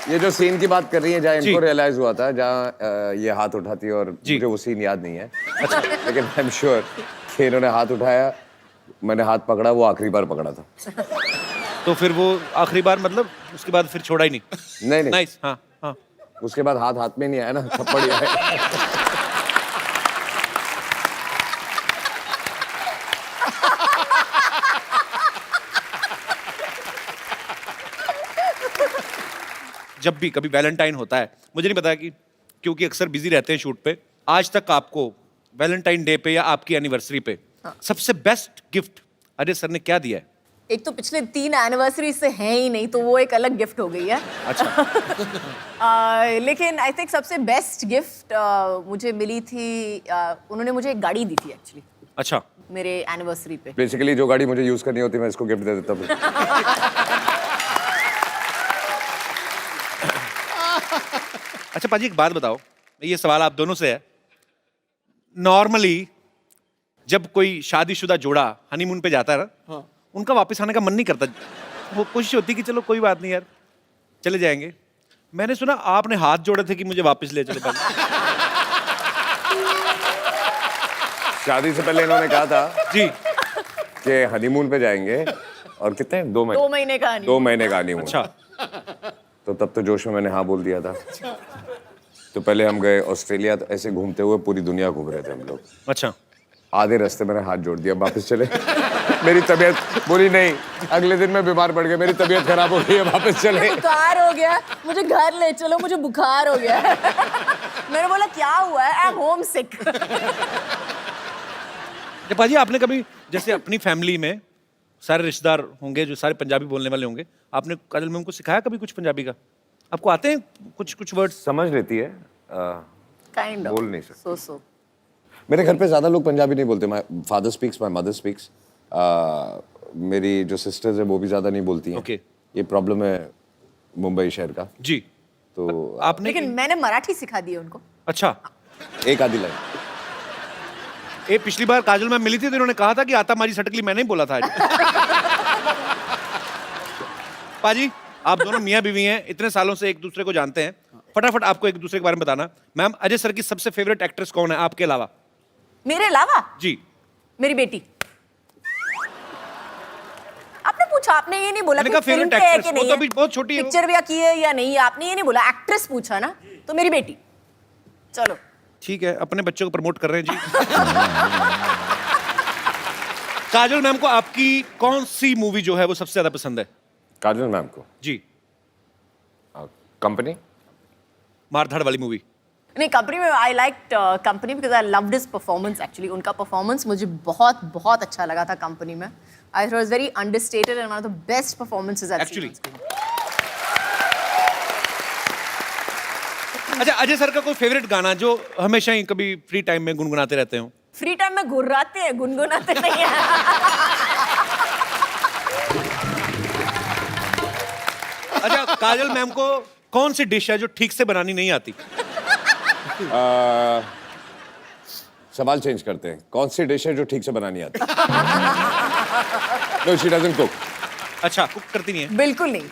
Speaker 4: ये जो सीन की बात कर रही है, जहाँ
Speaker 1: जी।
Speaker 4: इनको रियलाइज हुआ था, जहाँ ये हाथ उठाती है, और मुझे वो सीन याद नहीं है। अच्छा। लेकिन आई एम श्योर कि इन्होंने हाथ उठाया, मैंने हाथ पकड़ा, वो आखिरी बार पकड़ा था।
Speaker 1: तो फिर वो आखिरी बार मतलब उसके बाद फिर छोड़ा ही नहीं?
Speaker 4: नहीं नहीं,
Speaker 1: नाइस। हाँ हाँ।
Speaker 4: उसके बाद हाथ हाथ में नहीं आया ना, थप्पड़ ही आया।
Speaker 1: जब भी कभी वैलेंटाइन होता है, मुझे नहीं पता कि क्योंकि अक्सर बिजी रहते हैं शूट पे, आज तक आपको वैलेंटाइन डे पे या आपकी एनिवर्सरी पे सबसे बेस्ट गिफ्ट अजय सर ने क्या दिया है?
Speaker 5: एक तो पिछले 3 एनिवर्सरी से हैं ही नहीं, तो वो एक अलग गिफ्ट हो गई है।
Speaker 1: अच्छा।
Speaker 5: लेकिन आई थिंक सबसे बेस्ट गिफ्ट मुझे मिली थी, उन्होंने मुझे एक गाड़ी दी थी एक्चुअली
Speaker 1: अच्छा।
Speaker 5: मेरे एनिवर्सरी पे।
Speaker 4: बेसिकली जो गाड़ी मुझे यूज करनी होती है, मैं इसको गिफ्ट दे देता हूँ।
Speaker 1: अच्छा पाजी, एक बात बताओ, ये सवाल आप दोनों से है। नॉर्मली जब कोई शादीशुदा जोड़ा हनीमून पे जाता है ना, उनका वापस आने का मन नहीं करता, वो कोशिश होती है कि चलो कोई बात नहीं यार, चले जाएंगे। मैंने सुना आपने हाथ जोड़े थे कि मुझे वापस ले चलो पाजी।
Speaker 4: शादी से पहले इन्होंने कहा था
Speaker 1: जी
Speaker 4: कि हनीमून पे जाएंगे, और कितने 2 महीने
Speaker 5: 2 महीने का नहीं।
Speaker 4: 2 महीने का हनीमून।
Speaker 1: अच्छा।
Speaker 4: तो तब तो जोश में मैंने हाँ बोल दिया था। तो पहले हम गए ऑस्ट्रेलिया, तो ऐसे घूमते हुए पूरी दुनिया घूम रहे थे हम लोग।
Speaker 1: अच्छा।
Speaker 4: आधे रास्ते मैंने हाथ जोड़ दिया, वापस चले। मेरी तबीयत बोली नहीं, अगले दिन मैं बीमार पड़ गया, मेरी तबीयत खराब हो गई है, वापस चले।
Speaker 5: बुखार हो गया, मुझे घर ले चलो, मुझे बुखार हो गया। मैंने बोला क्या हुआ है? आई एम होम सिक।
Speaker 1: पाजी, आपने कभी जैसे अपनी फैमिली में सारे रिश्तेदार होंगे जो सारे पंजाबी बोलने वाले होंगे, आपने काजल मैम को सिखाया कभी कुछ पंजाबी का? आपको आते हैं कुछ वर्ड्स?
Speaker 4: समझ लेती है,
Speaker 5: काइंड ऑफ।
Speaker 4: बोल नहीं सकते।
Speaker 5: सो
Speaker 4: मेरे घर पे ज्यादा लोग पंजाबी नहीं बोलते। My father speaks, my mother speaks. मेरी जो सिस्टर्स है वो भी ज्यादा नहीं बोलती हैं।
Speaker 1: Okay.
Speaker 4: ये प्रॉब्लम है मुंबई शहर का।
Speaker 1: जी।
Speaker 4: तो
Speaker 1: आपने
Speaker 5: लेकिन मैंने मराठी सिखा दी है उनको।
Speaker 1: अच्छा।
Speaker 4: एक आधी लाइन।
Speaker 1: पिछली बार काजल मैम मिली थी तो इन्होंने कहा था कि आता मारी सटकली मैंने ही बोला था आज। पाजी, आप दोनों मियाँ बीवी हैं, इतने सालों से एक दूसरे को जानते हैं, फटाफट आपको एक दूसरे के बारे में बताना। मैम, अजय सर की सबसे फेवरेट एक्ट्रेस कौन है आपके अलावा?
Speaker 5: मेरे अलावा?
Speaker 1: जी।
Speaker 5: मेरी बेटी। आपने पूछा, आपने ये नहीं बोला
Speaker 1: मैंने
Speaker 5: कि
Speaker 1: कहा
Speaker 5: फिल्म
Speaker 1: favorite
Speaker 5: पे है
Speaker 1: actress,
Speaker 5: कि
Speaker 1: वो
Speaker 5: नहीं
Speaker 1: तो
Speaker 5: है,
Speaker 1: अभी बहुत छोटी है वो।
Speaker 5: पिक्चर भी की है या नहीं है, आपने ये नहीं बोला, एक्ट्रेस पूछा ना, तो मेरी बेटी। चलो
Speaker 1: ठीक है, अपने बच्चों को प्रमोट कर रहे हैं जी। काजल मैम को आपकी कौन सी मूवी जो है वो सबसे ज्यादा पसंद है?
Speaker 4: काजल मैम को
Speaker 1: जी।
Speaker 4: कंपनी।
Speaker 1: मारधाड़ वाली मूवी?
Speaker 5: नहीं, कंपनी में I like company because I loved his performance actually. उनका परफॉर्मेंस मुझे बहुत बहुत अच्छा लगा था कंपनी में। I thought it was very understated and one of the best performances I have seen.
Speaker 1: अच्छा, अजय सर का कोई फेवरेट गाना जो हमेशा ही कभी फ्री टाइम में गुनगुनाते रहते हो?
Speaker 5: फ्री टाइम में गुर्राते हैं, गुनगुनाते नहीं हैं।
Speaker 1: अच्छा, काजल मैम को कौन सी डिश है जो ठीक से बनानी नहीं आती?
Speaker 4: सवाल चेंज करते हैं, कौन सी डिश है जो ठीक से बनानी आती? No, she doesn't cook.
Speaker 1: अच्छा, कुक करती नहीं है?
Speaker 5: बिल्कुल नहीं,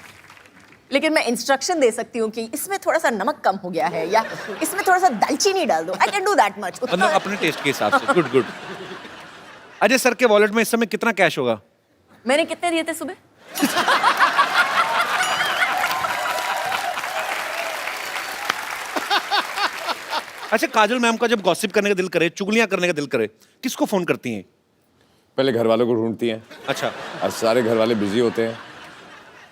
Speaker 5: लेकिन मैं इंस्ट्रक्शन दे सकती हूँ कि इसमें थोड़ा सा नमक कम हो गया है या इसमें थोड़ा सा दालचीनी डाल दो। I can do that much.
Speaker 1: मतलब अपने टेस्ट के हिसाब से। Good good. अजय सर के वॉलेट में इस समय कितना कैश होगा?
Speaker 5: मैंने कितने दिए थे सुबह?
Speaker 1: अच्छा, काजल मैम का जब गॉसिप करने का दिल करे, चुगलियां करने का दिल करे, किसको फोन करती हैं?
Speaker 4: पहले घर वालों को ढूंढती हैं,
Speaker 1: अच्छा।
Speaker 4: और सारे घर वाले बिजी होते हैं,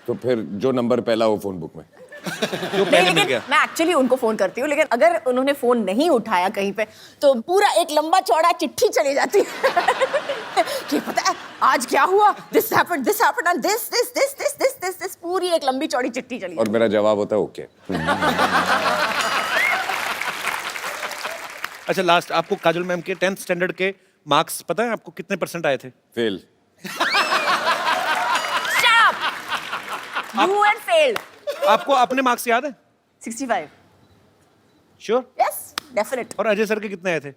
Speaker 4: तो फिर जो नंबर पहला हो फोन बुक में।
Speaker 1: जो
Speaker 5: नहीं,
Speaker 1: पहले मिल
Speaker 5: लेकिन
Speaker 1: गया।
Speaker 5: मैं एक्चुअली उनको फोन करती हूँ, लेकिन अगर उन्होंने फोन नहीं उठाया कहीं पे तो पूरा एक लंबा चौड़ा चिट्ठी चली जाती है कि पता है आज क्या हुआ, दिस हैपेंड एंड दिस पूरी एक लंबी चौड़ी चिट्ठी चली।
Speaker 4: और मेरा जवाब होता है ओके।
Speaker 1: अच्छा लास्ट, आपको काजल मैम के 10th स्टैंडर्ड के मार्क्स पता है आपको कितने % आए थे?
Speaker 4: फेल।
Speaker 5: You had failed.
Speaker 1: आपको अपने मार्क्स याद है?
Speaker 5: 65.
Speaker 1: श्योर?
Speaker 5: Yes, definite.
Speaker 1: और अजय सर के कितने आए थे?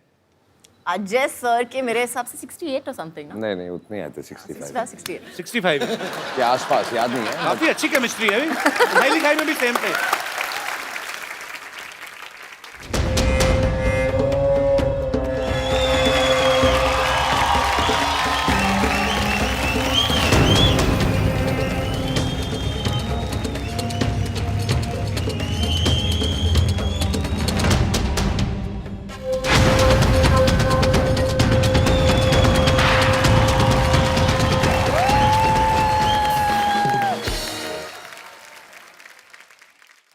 Speaker 5: अजय सर के मेरे हिसाब से 68 और समथिंग ना।
Speaker 4: नहीं उतने आए थे 65
Speaker 5: 68.
Speaker 1: 65।
Speaker 4: के आसपास, याद नहीं है।
Speaker 1: काफी अच्छी केमिस्ट्री है अभी, पढ़ाई लिखाई में भी सेम थे।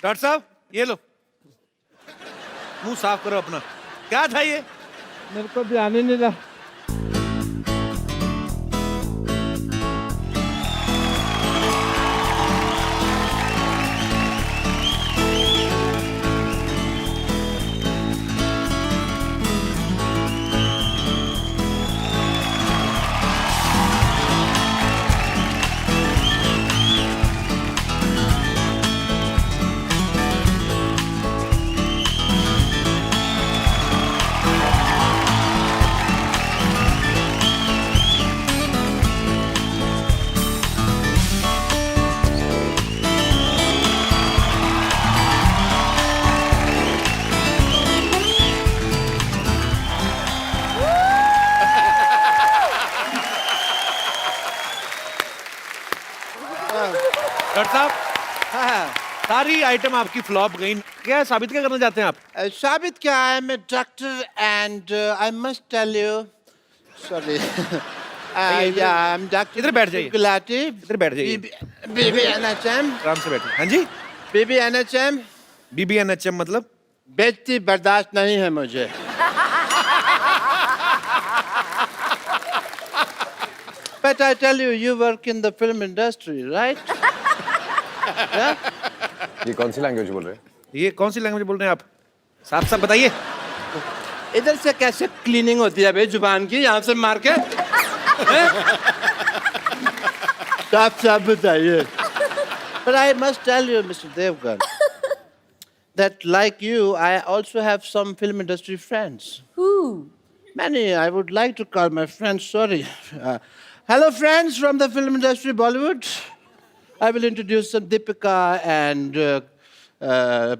Speaker 1: डॉक्टर साहब ये लो, मुंह साफ करो अपना। क्या था ये?
Speaker 3: मेरे को ध्यान ही नहीं रहा।
Speaker 1: डॉक्टर साहब सारी आइटम आपकी फ्लॉप गई, क्या साबित क्या करना चाहते हैं आप?
Speaker 3: साबित क्या है, मैं doctor and I must tell you, sorry, yeah I M doctor.
Speaker 1: इधर बैठ जाइए।
Speaker 3: गुलाटी।
Speaker 1: इधर बैठ जाइए।
Speaker 3: बीबी एनएचएम।
Speaker 1: आराम से बैठिए। हाँ जी,
Speaker 3: बीबी एनएचएम।
Speaker 1: BBNHM मतलब?
Speaker 3: बेइज्जती बर्दाश्त नहीं है मुझे। But I tell you, you work in the film industry, right? Yeah?
Speaker 4: ये कौन सी लैंग्वेज बोल रहे हैं?
Speaker 1: ये कौन सी लैंग्वेज बोल रहे हैं आप? साफ साफ बताइए।
Speaker 3: इधर से कैसे क्लीनिंग होती है भाई जुबान की, यहाँ से मार के? साफ साफ बताइए। But I must tell you, Mr. Devgan, that like you, I also have some film industry friends.
Speaker 5: Who?
Speaker 3: Many. I would like to call my friends. Sorry. Hello, friends from the film industry, Bollywood. I will introduce some Deepika and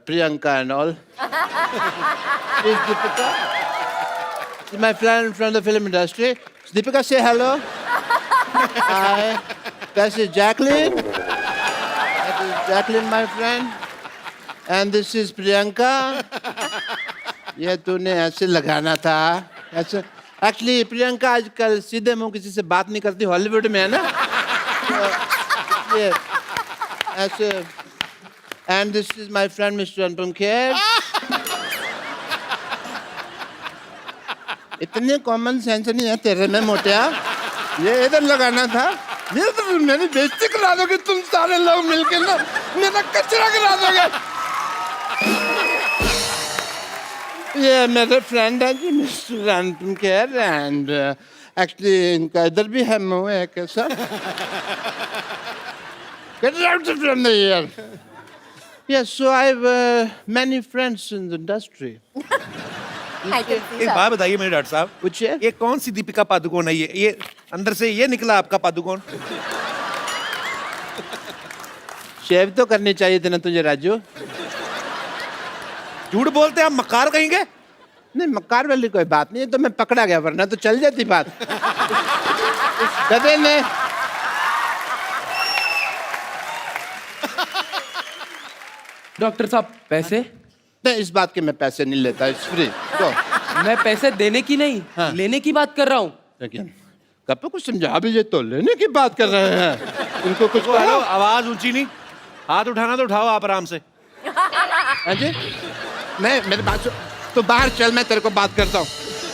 Speaker 3: Priyanka and all. Is Deepika? She's my friend from the film industry. Deepika, say hello. Hi. This is Jacqueline. That is Jacqueline, my friend. And this is Priyanka. ये तूने ऐसे लगाना था, ऐसे। Actually, प्रियंका आजकल सीधे मुंह किसी से बात नहीं करती, हॉलीवुड में है ना, तो ये ऐसे। And this is my friend Mr. Anupam Kher. इतने कॉमन सेंस नहीं है तेरे में मोटिया, ये इधर लगाना था। ये तो मेरी बेइज्जती करा दोगे तुम सारे लोग मिलके ना, मेरा कचरा करा दोगे। ये मेरे फ्रेंड है जी mister Anupam Kher, and actually इनका इधर भी है मुंह है कैसा। Get out from the here. Yes, so I have many friends in the industry.
Speaker 5: I can see
Speaker 1: एक
Speaker 5: that.
Speaker 1: बात बताइए मेरे डॉक्टर साहब,
Speaker 3: Which है?
Speaker 1: ये कौन सी दीपिका पादुकोण है? ये अंदर से ये निकला आपका पादुकोण?
Speaker 3: शेव तो करनी चाहिए थी ना तुझे राजू।
Speaker 1: झूठ बोलते हैं आप, मक्कार कहेंगे?
Speaker 3: नहीं, मक्कार वाली कोई बात नहीं है, तो मैं पकड़ा गया, वरना तो चल जाती बात। गधे ने
Speaker 8: डॉक्टर साहब पैसे?
Speaker 3: नहीं, इस बात के मैं पैसे नहीं लेता, इट्स फ्री। तो
Speaker 8: मैं पैसे देने की नहीं,
Speaker 3: हाँ।
Speaker 8: लेने की बात कर रहा हूँ।
Speaker 3: लेकिन कब कुछ समझा भी, ये तो लेने की बात कर रहे हैं। इनको कुछ
Speaker 1: हेलो,
Speaker 3: कहो।
Speaker 1: आवाज ऊंची नहीं, हाथ उठाना तो उठाओ आप आराम से।
Speaker 3: हाँ जी, नहीं मेरी बात सुन, तो बाहर चल, मैं तेरे को बात करता हूँ।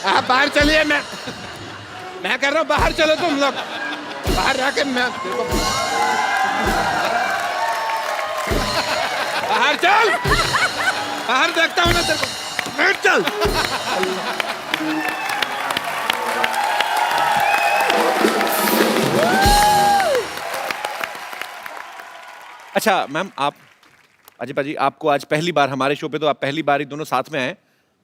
Speaker 3: आप बाहर चलिए, मैं कर रहा हूँ, बाहर चलो तुम लोग। बाहर जाके मैं तेरे को
Speaker 7: बाहर चल, बाहर देखता हूँ ना तेरे को, बैठ चल।
Speaker 1: अच्छा मैम, आप अजय पाजी, आपको आज पहली बार हमारे शो पे, तो आप पहली बार ही दोनों साथ में हैं।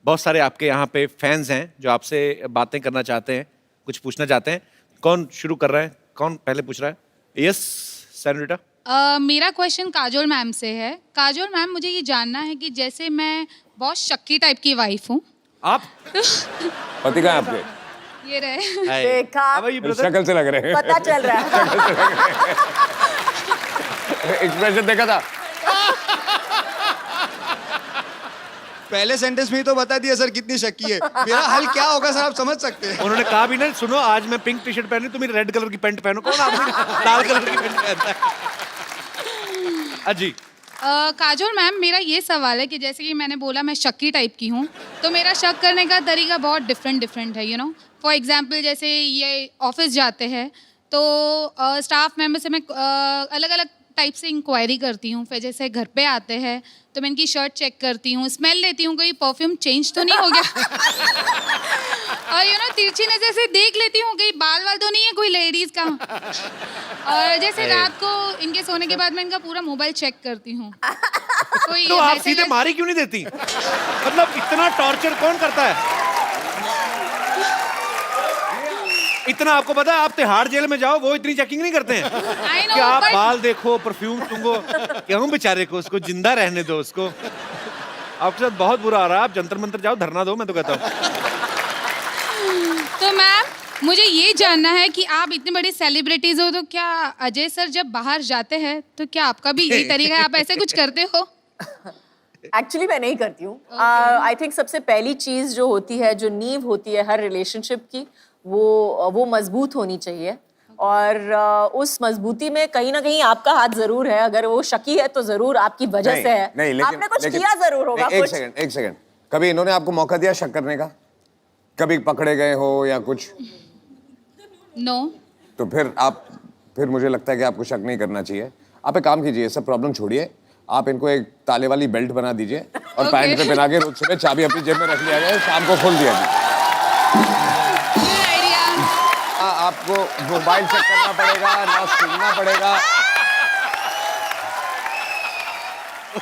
Speaker 1: बहुत सारे आपके यहाँ पे फैंस हैं जो आपसे बातें करना चाहते हैं, कुछ पूछना चाहते हैं। कौन शुरू कर रहा है? कौन पहले पूछ रहा है? यस सैनोरिटा।
Speaker 9: मेरा क्वेश्चन काजोल मैम से है। काजोल मैम, मुझे ये जानना है कि जैसे मैं बहुत शक्की टाइप की वाइफ हूँ।
Speaker 1: आप
Speaker 4: पति कहाँ है आपके?
Speaker 9: ये रहे।
Speaker 5: देखा,
Speaker 1: अब ये ब्रदर
Speaker 4: शक्ल से लग रहे हैं,
Speaker 5: पता चल रहा है।
Speaker 4: एक्सप्रेशन देखा था।
Speaker 10: पहले सेंटेंस में ही तो बता दिया सर कितनी शक्की है। मेरा हल क्या होगा सर, आप समझ सकते हैं।
Speaker 1: उन्होंने कहा भी ना, सुनो आज मैं पिंक टी शर्ट पहनी, तुम रेड कलर की पैंट पहनो। कौन आदमी लाल कलर की पैंट पहनता है? अजी
Speaker 9: काजोल मैम, मेरा ये सवाल है कि जैसे कि मैंने बोला मैं शक्की टाइप की हूँ, तो मेरा शक करने का तरीका बहुत डिफरेंट है, यू नो। फॉर एग्जांपल, जैसे ये ऑफिस जाते हैं तो स्टाफ मेंबर से मैं अलग अलग टाइप से इंक्वायरी करती हूँ। फिर जैसे घर पे आते हैं तो मैं इनकी शर्ट चेक करती हूँ, स्मेल लेती हूँ, कोई परफ्यूम चेंज तो नहीं हो गया। और यू नो, तिरछी नजर से देख लेती हूँ कहीं बाल वाल तो नहीं है कोई लेडीज का। और जैसे रात को इनके सोने के बाद मैं इनका पूरा मोबाइल चेक करती हूँ। कोई
Speaker 1: तो आप
Speaker 9: SMS
Speaker 1: सीधे मारी क्यों नहीं देती? मतलब इतना टॉर्चर कौन करता है? इतना आपको पता है, आप तिहाड़ जेल में जाओ, वो इतनी चेकिंग नहीं करते हैं
Speaker 9: I know,
Speaker 1: कि आप
Speaker 9: but-
Speaker 1: बाल देखो, परफ्यूम सूंघो। क्यों बेचारे को, उसको जिंदा रहने दो उसको। आपके साथ बहुत बुरा आ रहा है, आप जंतर मंतर जाओ, धरना दो, मैं तो कहता हूँ।
Speaker 9: तो मैम, मुझे ये जानना है कि आप इतने बड़े सेलिब्रिटीज हो, तो क्या अजय सर जब बाहर जाते हैं तो क्या आपका भी यही तरीका है, आप ऐसे कुछ करते हो?
Speaker 5: एक्चुअली मैं नहीं करती हूँ। आई थिंक सबसे पहली चीज जो होती है, जो नींव होती है हर रिलेशनशिप की, वो मजबूत होनी चाहिए। और उस मजबूती में कहीं ना कहीं आपका हाथ जरूर है। अगर वो शकी है तो जरूर आपकी वजह से है।
Speaker 4: नहीं, लेकिन
Speaker 5: आपने कुछ किया जरूर होगा।
Speaker 4: एक सेकंड, कभी इन्होंने आपको मौका दिया शक करने का? कभी पकड़े गए हो या कुछ?
Speaker 9: नो।
Speaker 4: तो फिर मुझे लगता है कि आपको शक नहीं करना चाहिए। आप एक काम कीजिए, सब प्रॉब्लम छोड़िए, आप इनको एक ताले वाली बेल्ट बना दीजिए और पैंट पे पहना के रोज सुबह चाबी अपनी जेब में रख लिया जाए, शाम को खोल दिया जाए। आपको मोबाइल चेक करना पड़ेगा ना, सुनना पड़ेगा।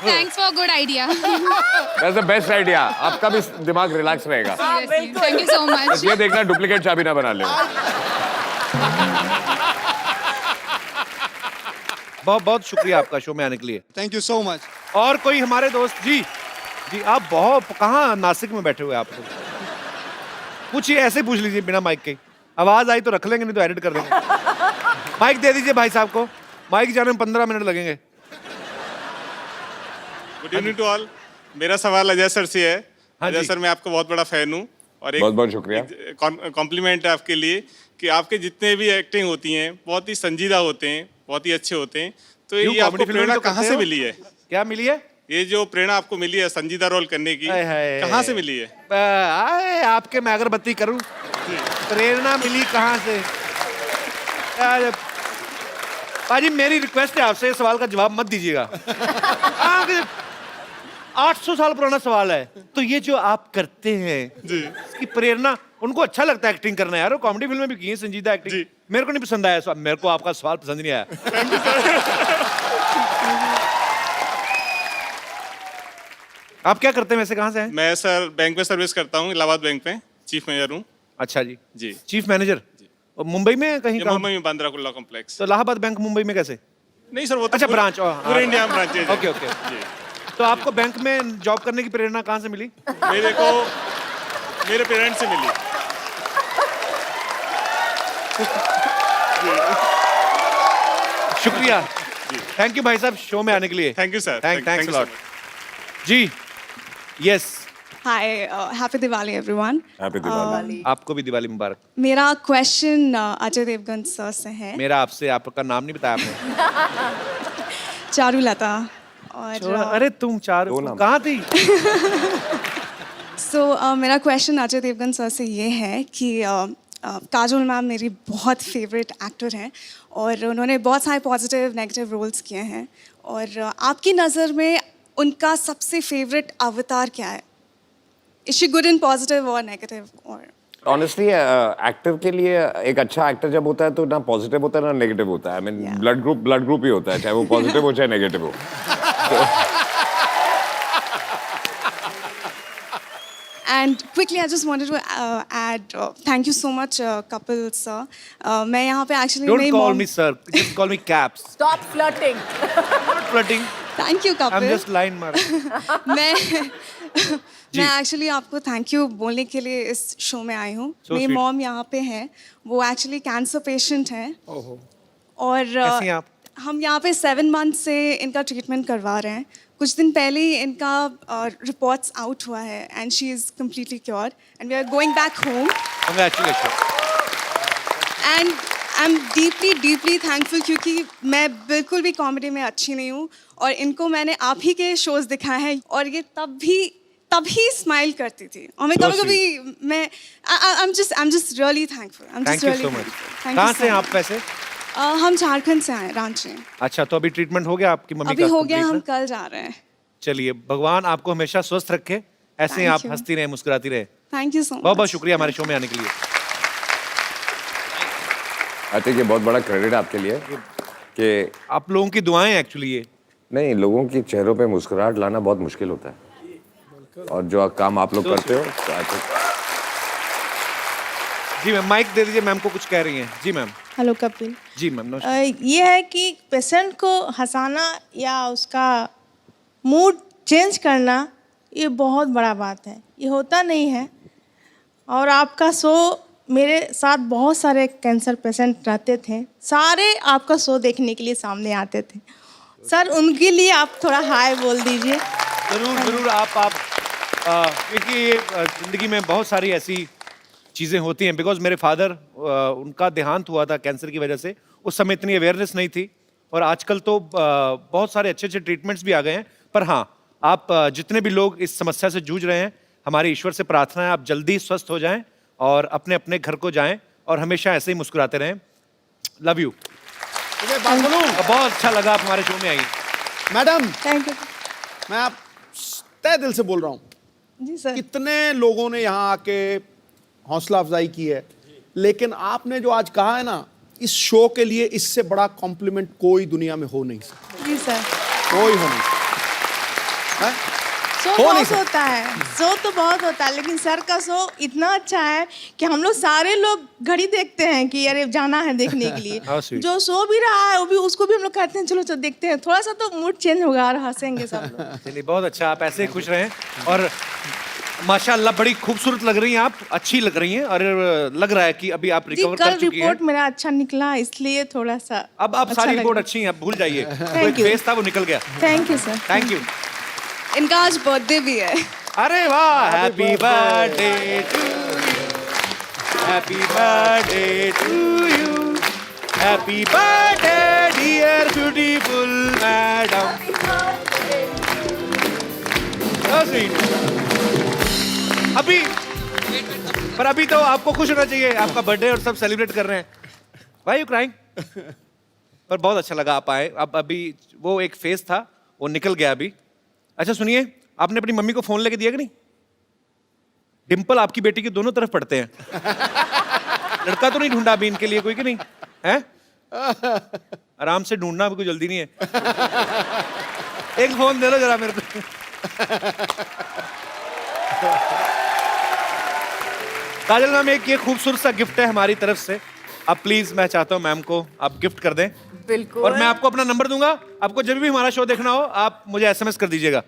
Speaker 9: Thanks for good idea.
Speaker 4: That's the best idea. आपका भी दिमाग रिलैक्स रहेगा।
Speaker 9: Thank you so much.
Speaker 4: बस ये देखना डुप्लीकेट चाबी ना बना ले।
Speaker 1: बहुत बहुत शुक्रिया आपका शो में आने के लिए।
Speaker 10: Thank you so much.
Speaker 1: और कोई हमारे दोस्त? जी जी, आप बहुत कहाँ नासिक में बैठे हुए आप तो? पूछिए, ऐसे पूछ लीजिए बिना माइक के। आवाज आई तो रख लेंगे, नहीं तो एडिट कर देंगे। माइक दे दीजिए भाई साहब को। माइक जाने में 15 मिनट लगेंगे।
Speaker 11: Good evening to all. मेरा सवाल अजय सर से है।
Speaker 1: हाँ
Speaker 11: अजय
Speaker 1: जी।
Speaker 11: सर, मैं आपका बहुत बड़ा फैन हूँ और एक
Speaker 4: बहुत बहुत शुक्रिया।
Speaker 11: कॉम्प्लीमेंट है आपके लिए कि आपके जितने भी एक्टिंग होती हैं बहुत ही संजीदा होते हैं, बहुत ही अच्छे होते हैं। तो
Speaker 1: क्यों,
Speaker 11: ये आपको
Speaker 1: कॉमेडी फिल्म में
Speaker 11: प्रेरणा
Speaker 1: तो
Speaker 11: कहाँ
Speaker 1: करते
Speaker 11: से
Speaker 1: हो?
Speaker 11: मिली है?
Speaker 1: क्या मिली है?
Speaker 11: ये जो प्रेरणा आपको मिली है संजीदा रोल करने की,
Speaker 1: हाय हाय।
Speaker 11: कहाँ से मिली है?
Speaker 1: आए आपके मैं अगरबत्ती करूं, प्रेरणा मिली कहाँ से? यार, पाजी मेरी रिक्वेस्ट है आपसे, इस सवाल का जवाब मत दीजिएगा। 800 साल पुराना सवाल है। तो ये जो आप करते हैं इसकी प्रेरणा, उनको अच्छा लगता है एक्टिंग करना यार, कॉमेडी फिल्म में भी की है संजीदा एक्टिंग। मेरे को नहीं पसंद आया, मेरे को आपका सवाल पसंद नहीं आया। आप क्या करते हैं वैसे, कहाँ से हैं?
Speaker 11: मैं सर बैंक में सर्विस करता हूँ, इलाहाबाद बैंक में चीफ मैनेजर हूँ।
Speaker 1: अच्छा जी
Speaker 11: जी।
Speaker 1: Chief manager. और मुंबई में कहीं?
Speaker 11: ये
Speaker 1: कहाँ?
Speaker 11: मुंबई में बांद्रा कुर्ला कॉम्प्लेक्स।
Speaker 1: तो इलाहाबाद बैंक मुंबई में कैसे?
Speaker 11: नहीं सर, वो तो
Speaker 1: अच्छा,
Speaker 11: पूरा-
Speaker 1: ब्रांच।
Speaker 11: पूरे इंडिया में ब्रांच है।
Speaker 1: Okay okay. तो आपको बैंक में जॉब करने की प्रेरणा कहाँ से मिली?
Speaker 11: मेरे को मेरे पेरेंट्स से मिली।
Speaker 1: शुक्रिया, थैंक यू भाई साहब शो में आने के लिए।
Speaker 11: Thank you sir.
Speaker 1: Thanks a lot. जी yes,
Speaker 12: hi, happy Diwali everyone.
Speaker 4: Happy Diwali.
Speaker 1: आपको भी दिवाली मुबारक।
Speaker 12: मेरा क्वेश्चन अजय देवगन सर से है।
Speaker 1: मेरा आपसे, आपका नाम नहीं बताया आपने।
Speaker 12: चारुलता। और
Speaker 1: अरे तुम कहाँ थी?
Speaker 12: सो मेरा क्वेश्चन अजय देवगन सर से ये है कि काजोल मैम मेरी बहुत फेवरेट एक्टर हैं और उन्होंने बहुत सारे पॉजिटिव नेगेटिव रोल्स किए हैं और आपकी नज़र में उनका सबसे फेवरेट अवतार क्या है? Is she good in positive और नेगेटिव? और
Speaker 4: ऑनेस्टली एक्टर के लिए एक अच्छा एक्टर जब होता है तो ना पॉजिटिव होता है ना नेगेटिव होता है। आई मीन ब्लड ग्रुप ही होता है, चाहे वो पॉजिटिव हो चाहे नेगेटिव हो।
Speaker 12: And quickly, I just wanted to add, thank you so much, couple sir. मैं यहाँ पे actually
Speaker 1: Don't
Speaker 12: मेरी
Speaker 1: call
Speaker 12: mom-
Speaker 1: me sir. Just call me Caps.
Speaker 5: Stop flirting.
Speaker 1: I'm not flirting.
Speaker 12: Thank you, couple.
Speaker 1: I'm just line मार.
Speaker 12: मैं एक्चुअली आपको थैंक यू बोलने के लिए इस शो में आई हूँ।
Speaker 1: So
Speaker 12: मेरी
Speaker 1: sweet.
Speaker 12: मॉम यहाँ पे हैं, वो एक्चुअली कैंसर पेशेंट हैं और
Speaker 1: कैसी हैं आप?
Speaker 12: हम यहाँ पे 7 मंथ से इनका ट्रीटमेंट करवा रहे हैं। कुछ दिन पहले ही इनका रिपोर्ट्स आउट हुआ है and she is completely cure and we are going back home
Speaker 1: Congratulations.
Speaker 12: And I am deeply thankful क्योंकि मैं बिल्कुल भी कॉमेडी में अच्छी नहीं हूँ और इनको मैंने आप ही के शोज दिखाए हैं और ये तभी स्माइल करती थी और मैं
Speaker 1: So
Speaker 12: कभी मैं I am just really thankful.
Speaker 1: Thank you so much. कहाँ से हैं आप वैसे?
Speaker 12: हम झारखंड से आए, रांची।
Speaker 1: अच्छा, तो अभी ट्रीटमेंट हो गया आपकी मम्मी
Speaker 12: अभी
Speaker 1: का?
Speaker 12: हो गया,
Speaker 1: complete
Speaker 12: हम
Speaker 1: ना?
Speaker 12: कल जा रहे हैं।
Speaker 1: चलिए, भगवान आपको हमेशा स्वस्थ रखे, ऐसे ही
Speaker 12: Thank
Speaker 1: आप
Speaker 12: you.
Speaker 1: हंसती रहे, मुस्कुराती रहे।
Speaker 12: Thank you so much.
Speaker 1: बहुत बहुत शुक्रिया हमारे शो में आने के लिए।
Speaker 4: आई थिंक ये बहुत बड़ा क्रेडिट आपके लिए कि
Speaker 1: आप लोगों की दुआएं एक्चुअली ये।
Speaker 4: नहीं, लोगों के चेहरों पे मुस्कुराहट लाना बहुत मुश्किल होता है और जो काम आप लोग करते हो तो I think
Speaker 1: जी मैम, माइक दे दीजिए, मैम को कुछ कह रही हैं। जी मैम।
Speaker 13: हेलो कपिल।
Speaker 1: जी मैम, नमस्कार।
Speaker 13: ये है कि पेशेंट को हंसाना या उसका मूड चेंज करना ये बहुत बड़ा बात है, ये होता नहीं है। और आपका शो, मेरे साथ बहुत सारे कैंसर पेशेंट रहते थे, सारे आपका शो देखने के लिए सामने आते थे। सर उनके लिए आप थोड़ा हाय बोल दीजिए।
Speaker 1: जरूर जरूर, आप क्योंकि ये जिंदगी में बहुत सारी ऐसी चीज़ें होती हैं। बिकॉज मेरे फादर, उनका देहांत हुआ था कैंसर की वजह से, उस समय इतनी अवेयरनेस नहीं थी और आजकल तो बहुत सारे अच्छे अच्छे ट्रीटमेंट्स भी आ गए हैं। पर हाँ, आप जितने भी लोग इस समस्या से जूझ रहे हैं, हमारी ईश्वर से प्रार्थना है आप जल्दी स्वस्थ हो जाएं और अपने अपने घर को जाएं और हमेशा ऐसे ही मुस्कुराते रहें। Love you. बहुत अच्छा लगा आप हमारे शो में आई।
Speaker 2: Madam,
Speaker 13: thank you.
Speaker 2: मैं आप तहे दिल से बोल रहा हूँ,
Speaker 13: जी सर।
Speaker 2: कितने लोगों ने यहाँ आके हौसला अफजाई की है, लेकिन आपने जो आज कहा है ना, इस शो के लिए इससे बड़ा कॉम्प्लीमेंट कोई दुनिया में हो नहीं सकता।
Speaker 13: जी सर।
Speaker 2: कोई हो नहीं सकता। हैं?
Speaker 13: शो
Speaker 2: हो नहीं
Speaker 13: बहुत
Speaker 2: सकता।
Speaker 13: होता है, शो तो बहुत होता है, लेकिन सर का शो इतना अच्छा है कि हम लोग सारे लोग घड़ी देखते हैं कि अरे जाना है देखने के लिए।
Speaker 1: How sweet.
Speaker 13: जो शो भी रहा है वो भी, उसको भी हम लोग कहते हैं चलो चलो देखते हैं, थोड़ा सा तो मूड चेंज होगा और हंसेंगे सब लोग।
Speaker 1: चलिए, बहुत अच्छा, आप ऐसे ही खुश रहें और माशाल्लाह बड़ी खूबसूरत लग रही हैं आप, अच्छी लग रही हैं और लग रहा है कि अभी आप
Speaker 13: जी
Speaker 1: रिकवर
Speaker 13: कल
Speaker 1: कर चुकी हैं।
Speaker 13: रिपोर्ट मेरा अच्छा निकला, इसलिए थोड़ा सा
Speaker 1: अब
Speaker 13: अच्छा
Speaker 1: सारी
Speaker 13: लग
Speaker 1: रिपोर्ट
Speaker 13: रहा
Speaker 1: अच्छी है, अब भूल जाइए। वो
Speaker 13: Thank
Speaker 1: एक
Speaker 13: you.
Speaker 1: फेस था, वो निकल गया।
Speaker 13: Thank you sir.
Speaker 1: Thank you.
Speaker 12: इनका आज बर्थडे भी है।
Speaker 1: अरे वाह, happy birthday to you, happy birthday to you, happy birthday dear beautiful madam. अभी तो आपको खुश होना चाहिए, आपका बर्थडे और सब सेलिब्रेट कर रहे हैं। Why you crying? पर बहुत अच्छा लगा आप आए। अब अभी वो एक फेस था, वो निकल गया अभी। अच्छा सुनिए, आपने अपनी मम्मी को फोन लेके दिया कि नहीं? डिंपल आपकी बेटी की दोनों तरफ पड़ते हैं। लड़का तो नहीं ढूंढा अभी इनके लिए कोई कि नहीं है? आराम से ढूंढना, अभी कोई जल्दी नहीं है। एक फोन दे लो जरा मेरे को। काजल मैम, एक ये खूबसूरत सा गिफ्ट है हमारी तरफ से, आप प्लीज, मैं चाहता हूँ मैम को आप गिफ्ट कर दें।
Speaker 5: बिल्कुल।
Speaker 1: और मैं आपको अपना नंबर दूंगा, आपको जब भी हमारा शो देखना हो आप मुझे एसएमएस कर दीजिएगा।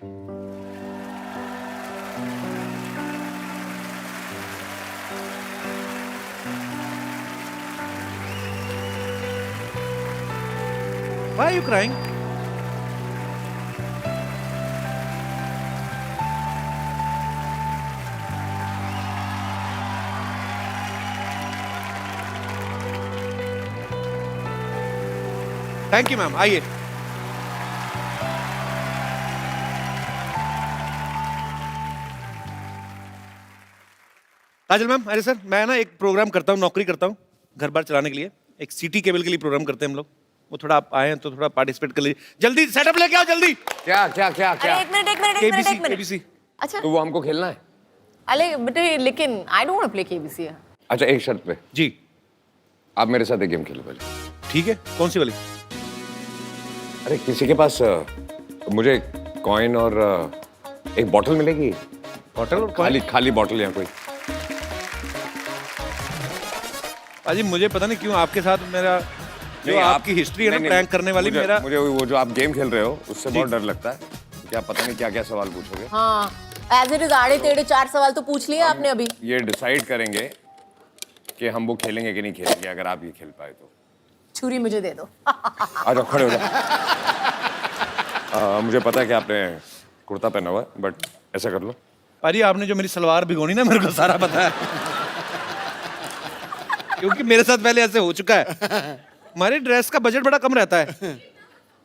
Speaker 1: Why are you crying? Thank you ma'am, आइए। काजल मैम, अरे सर मैं ना एक प्रोग्राम करता हूँ, नौकरी करता हूँ घर बार चलाने के लिए, एक सिटी केबल के लिए प्रोग्राम करते हैं हम लोग, वो थोड़ा आप आए हैं तो थोड़ा पार्टिसिपेट कर लीजिए, जल्दी सेटअप लेके आओ जल्दी।
Speaker 4: क्या क्या क्या क्या?
Speaker 5: अरे एक मिनट
Speaker 1: केबीसी।
Speaker 5: अच्छा
Speaker 4: तो वो हमको खेलना है?
Speaker 5: अरे बेटे लेकिन I don't want to play KBC.
Speaker 4: अच्छा एक शर्त पे,
Speaker 1: जी
Speaker 4: आप मेरे साथ एक गेम खेलो पहले।
Speaker 1: ठीक है, कौन सी वाली?
Speaker 4: अरे किसी के पास मुझे कॉइन और एक बॉटल मिलेगी?
Speaker 1: बॉटल और
Speaker 4: खाली खाली बॉटल या कोई?
Speaker 1: पाजी मुझे पता नहीं क्यों आपके साथ मेरा जो
Speaker 4: नहीं,
Speaker 1: आपकी हिस्ट्री है ना प्रैंक करने वाली, मेरा
Speaker 4: मुझे वो जो आप गेम खेल रहे हो उससे बहुत डर लगता है, क्या पता नहीं क्या क्या सवाल पूछोगे।
Speaker 5: हाँ एज इट इज आड़े टेढ़े 4 सवाल तो पूछ लिए आपने अभी।
Speaker 4: ये डिसाइड करेंगे कि हम वो खेलेंगे कि नहीं खेलेंगे, अगर आप ये खेल पाए तो।
Speaker 5: छुरी मुझे दे दो।
Speaker 4: आ जाओ, खड़े हो जाओ। मुझे पता है कि आपने कुर्ता पहना हुआ है, बट ऐसा कर लो।
Speaker 1: पाजी आपने जो मेरी सलवार भिगोनी ना, मेरे को सारा पता है क्योंकि मेरे साथ पहले ऐसे हो चुका है। हमारे ड्रेस का बजट बड़ा कम रहता है,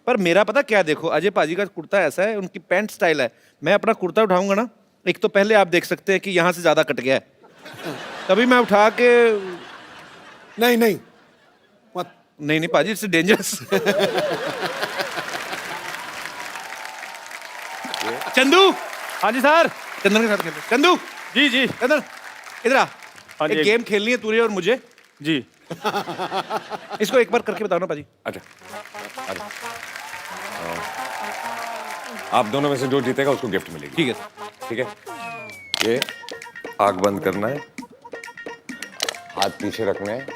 Speaker 1: पर मेरा पता क्या, देखो अजय पाजी का कुर्ता ऐसा है, उनकी पैंट स्टाइल है, मैं अपना कुर्ता उठाऊंगा ना, एक तो पहले आप देख सकते हैं कि यहाँ से ज्यादा कट गया है, तभी मैं उठा के
Speaker 2: नहीं नहीं मत।
Speaker 1: नहीं नहीं पाजी, इट्स डेंजरस। चंदू।
Speaker 6: हाँ जी सर।
Speaker 1: चंदन के साथ खेलते। चंदू।
Speaker 6: जी जी।
Speaker 1: चंदन इधर आ।
Speaker 6: हाँ जी,
Speaker 1: एक गेम खेलनी है तुझे और मुझे
Speaker 6: जी।
Speaker 1: इसको एक बार करके बताओ ना पाजी।
Speaker 4: अच्छा अरे आप दोनों में से जो जीतेगा उसको गिफ्ट मिलेगी।
Speaker 1: ठीक है
Speaker 4: ठीक है। ये आंख बंद करना है, हाथ पीछे रखने हैं,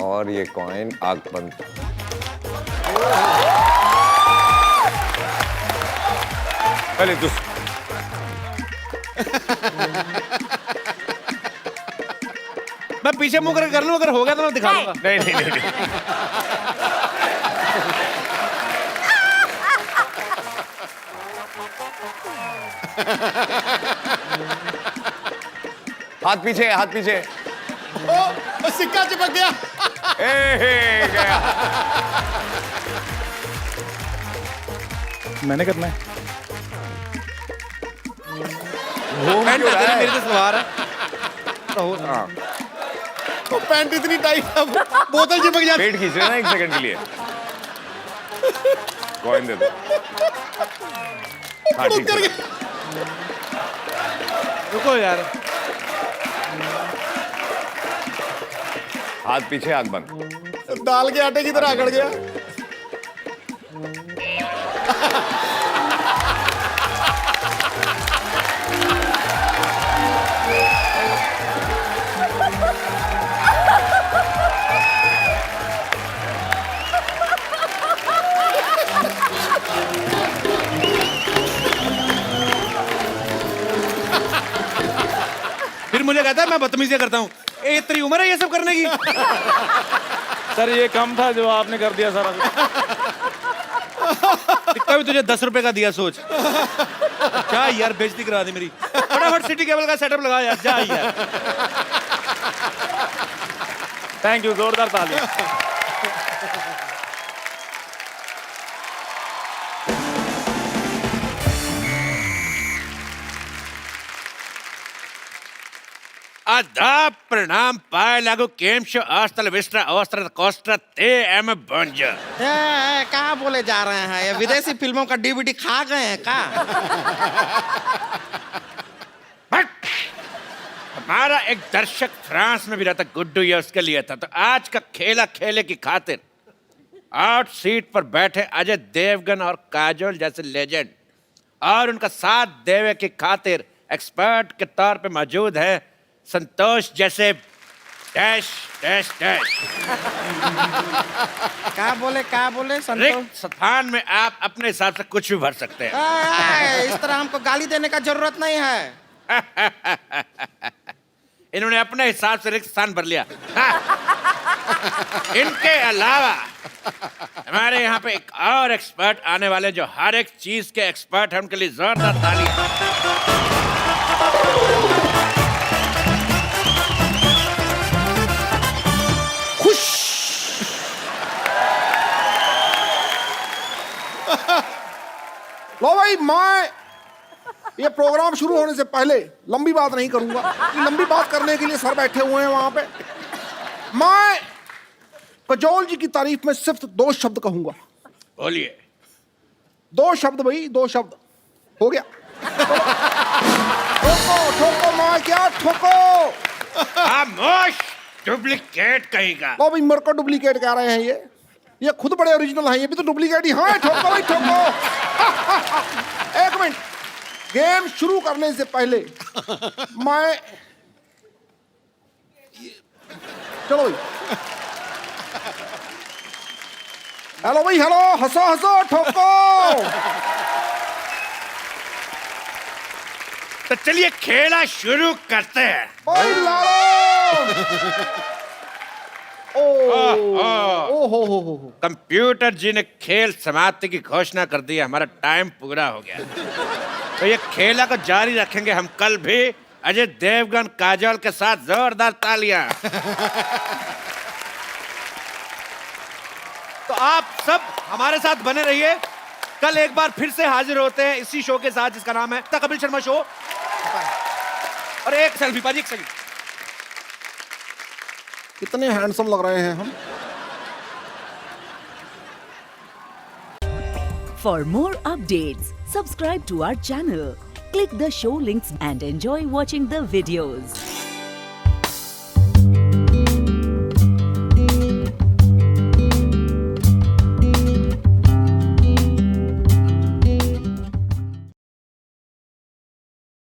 Speaker 4: और ये कॉइन आंख बंद। पहले तो
Speaker 1: मैं पीछे मुंह करके कर लूं, अगर हो गया तो मैं दिखा दूंगा।
Speaker 4: नहीं नहीं नहीं, नहीं। हाथ पीछे, हाथ पीछे।
Speaker 2: ओ सिक्का चिपक गया।
Speaker 4: गया।
Speaker 6: मैंने करना है।
Speaker 1: पैंट ना तेरी, मेरी तो सलवार है। तो हो
Speaker 4: हाँ,
Speaker 2: तो पैंट इतनी टाइट है, बोतल चिपक जाती।
Speaker 4: पेट खींच रहे ना 1 सेकंड के लिए। कॉइन दे दो। हाँ ठीक है।
Speaker 1: रुको यार।
Speaker 4: हाथ पीछे, आंख बंद।
Speaker 2: दाल के आटे की तरह अकड़ गया।
Speaker 1: फिर मुझे कहता है मैं बदतमीजी करता हूँ। ए तेरी उम्र है ये सब करने की?
Speaker 6: सर ये कम था जो आपने कर दिया सारा।
Speaker 1: टिक्का भी तुझे 10 रुपए का दिया, सोच। क्या यार बेइज्जती करा दी मेरी। फटाफट सिटी केबल का सेटअप लगा यार, जा यार।
Speaker 6: थैंक यू, जोरदार ताली।
Speaker 1: आदाब प्रणाम पाए लागू केम शो ऑस्ट्रल विस्ट्रा ऑस्ट्रल कोस्ट्रा ते एम बंज।
Speaker 7: कहाँ बोले जा रहे हैं? ये विदेशी फिल्मों का डीवीडी खा गए हैं का?
Speaker 1: हमारा एक दर्शक फ्रांस में भी रहता, गुड्डू, ये उसके लिए था। तो आज का खेला खेले की खातिर आउट सीट पर बैठे अजय देवगन और काजोल जैसे लेजेंड, और उनका साथ देवे की खातिर एक्सपर्ट के तौर पे मौजूद है संतोष जैसे डैश डैश डैश।
Speaker 7: क्या बोले संतोष?
Speaker 1: रिक्त स्थान में आप अपने हिसाब से कुछ भी भर सकते हैं।
Speaker 7: इस तरह हमको गाली देने का जरूरत नहीं है।
Speaker 1: इन्होंने अपने हिसाब से रिक्त स्थान भर लिया। इनके अलावा हमारे यहाँ पे एक और एक्सपर्ट आने वाले जो हर एक चीज के एक्सपर्ट है, उनके लिए जोरदार तालियां।
Speaker 2: लो भाई, मैं ये प्रोग्राम शुरू होने से पहले लंबी बात नहीं करूंगा, लंबी बात करने के लिए सर बैठे हुए हैं वहां पे। मैं कजोल जी की तारीफ में सिर्फ 2 शब्द कहूंगा।
Speaker 1: बोलिए।
Speaker 2: 2 शब्द भाई, 2 शब्द हो गया। ठोको ठोको मैं क्या ठोको।
Speaker 1: खामोश, डुप्लीकेट कहेगा।
Speaker 2: लो भाई, मेरे को डुप्लीकेट कह रहे हैं ये खुद बड़े ओरिजिनल हैं, ये भी तो डुप्लीकेट ही। हाँ ठोको भाई ठोको। एक मिनट, गेम शुरू करने से पहले मैं, चलो भाई, हेलो भाई, हेलो, हंसो हंसो, ठोको।
Speaker 1: तो चलिए खेला शुरू करते हैं।
Speaker 2: ओए लालो। ओ हो।
Speaker 1: कंप्यूटर जी ने खेल समाप्ति की घोषणा कर दी है, हमारा टाइम पूरा हो गया। तो ये खेला को जारी रखेंगे हम कल भी, अजय देवगन काजोल के साथ। जोरदार तालियां। तो आप सब हमारे साथ बने रहिए, कल एक बार फिर से हाजिर होते हैं इसी शो के साथ जिसका नाम है द कपिल शर्मा शो। और एक सेल्फी पाजी, एक सेल्फी।
Speaker 2: कितने हैंडसम लग रहे हैं हम।
Speaker 14: For more updates, subscribe to our channel, click the show links and enjoy watching the videos.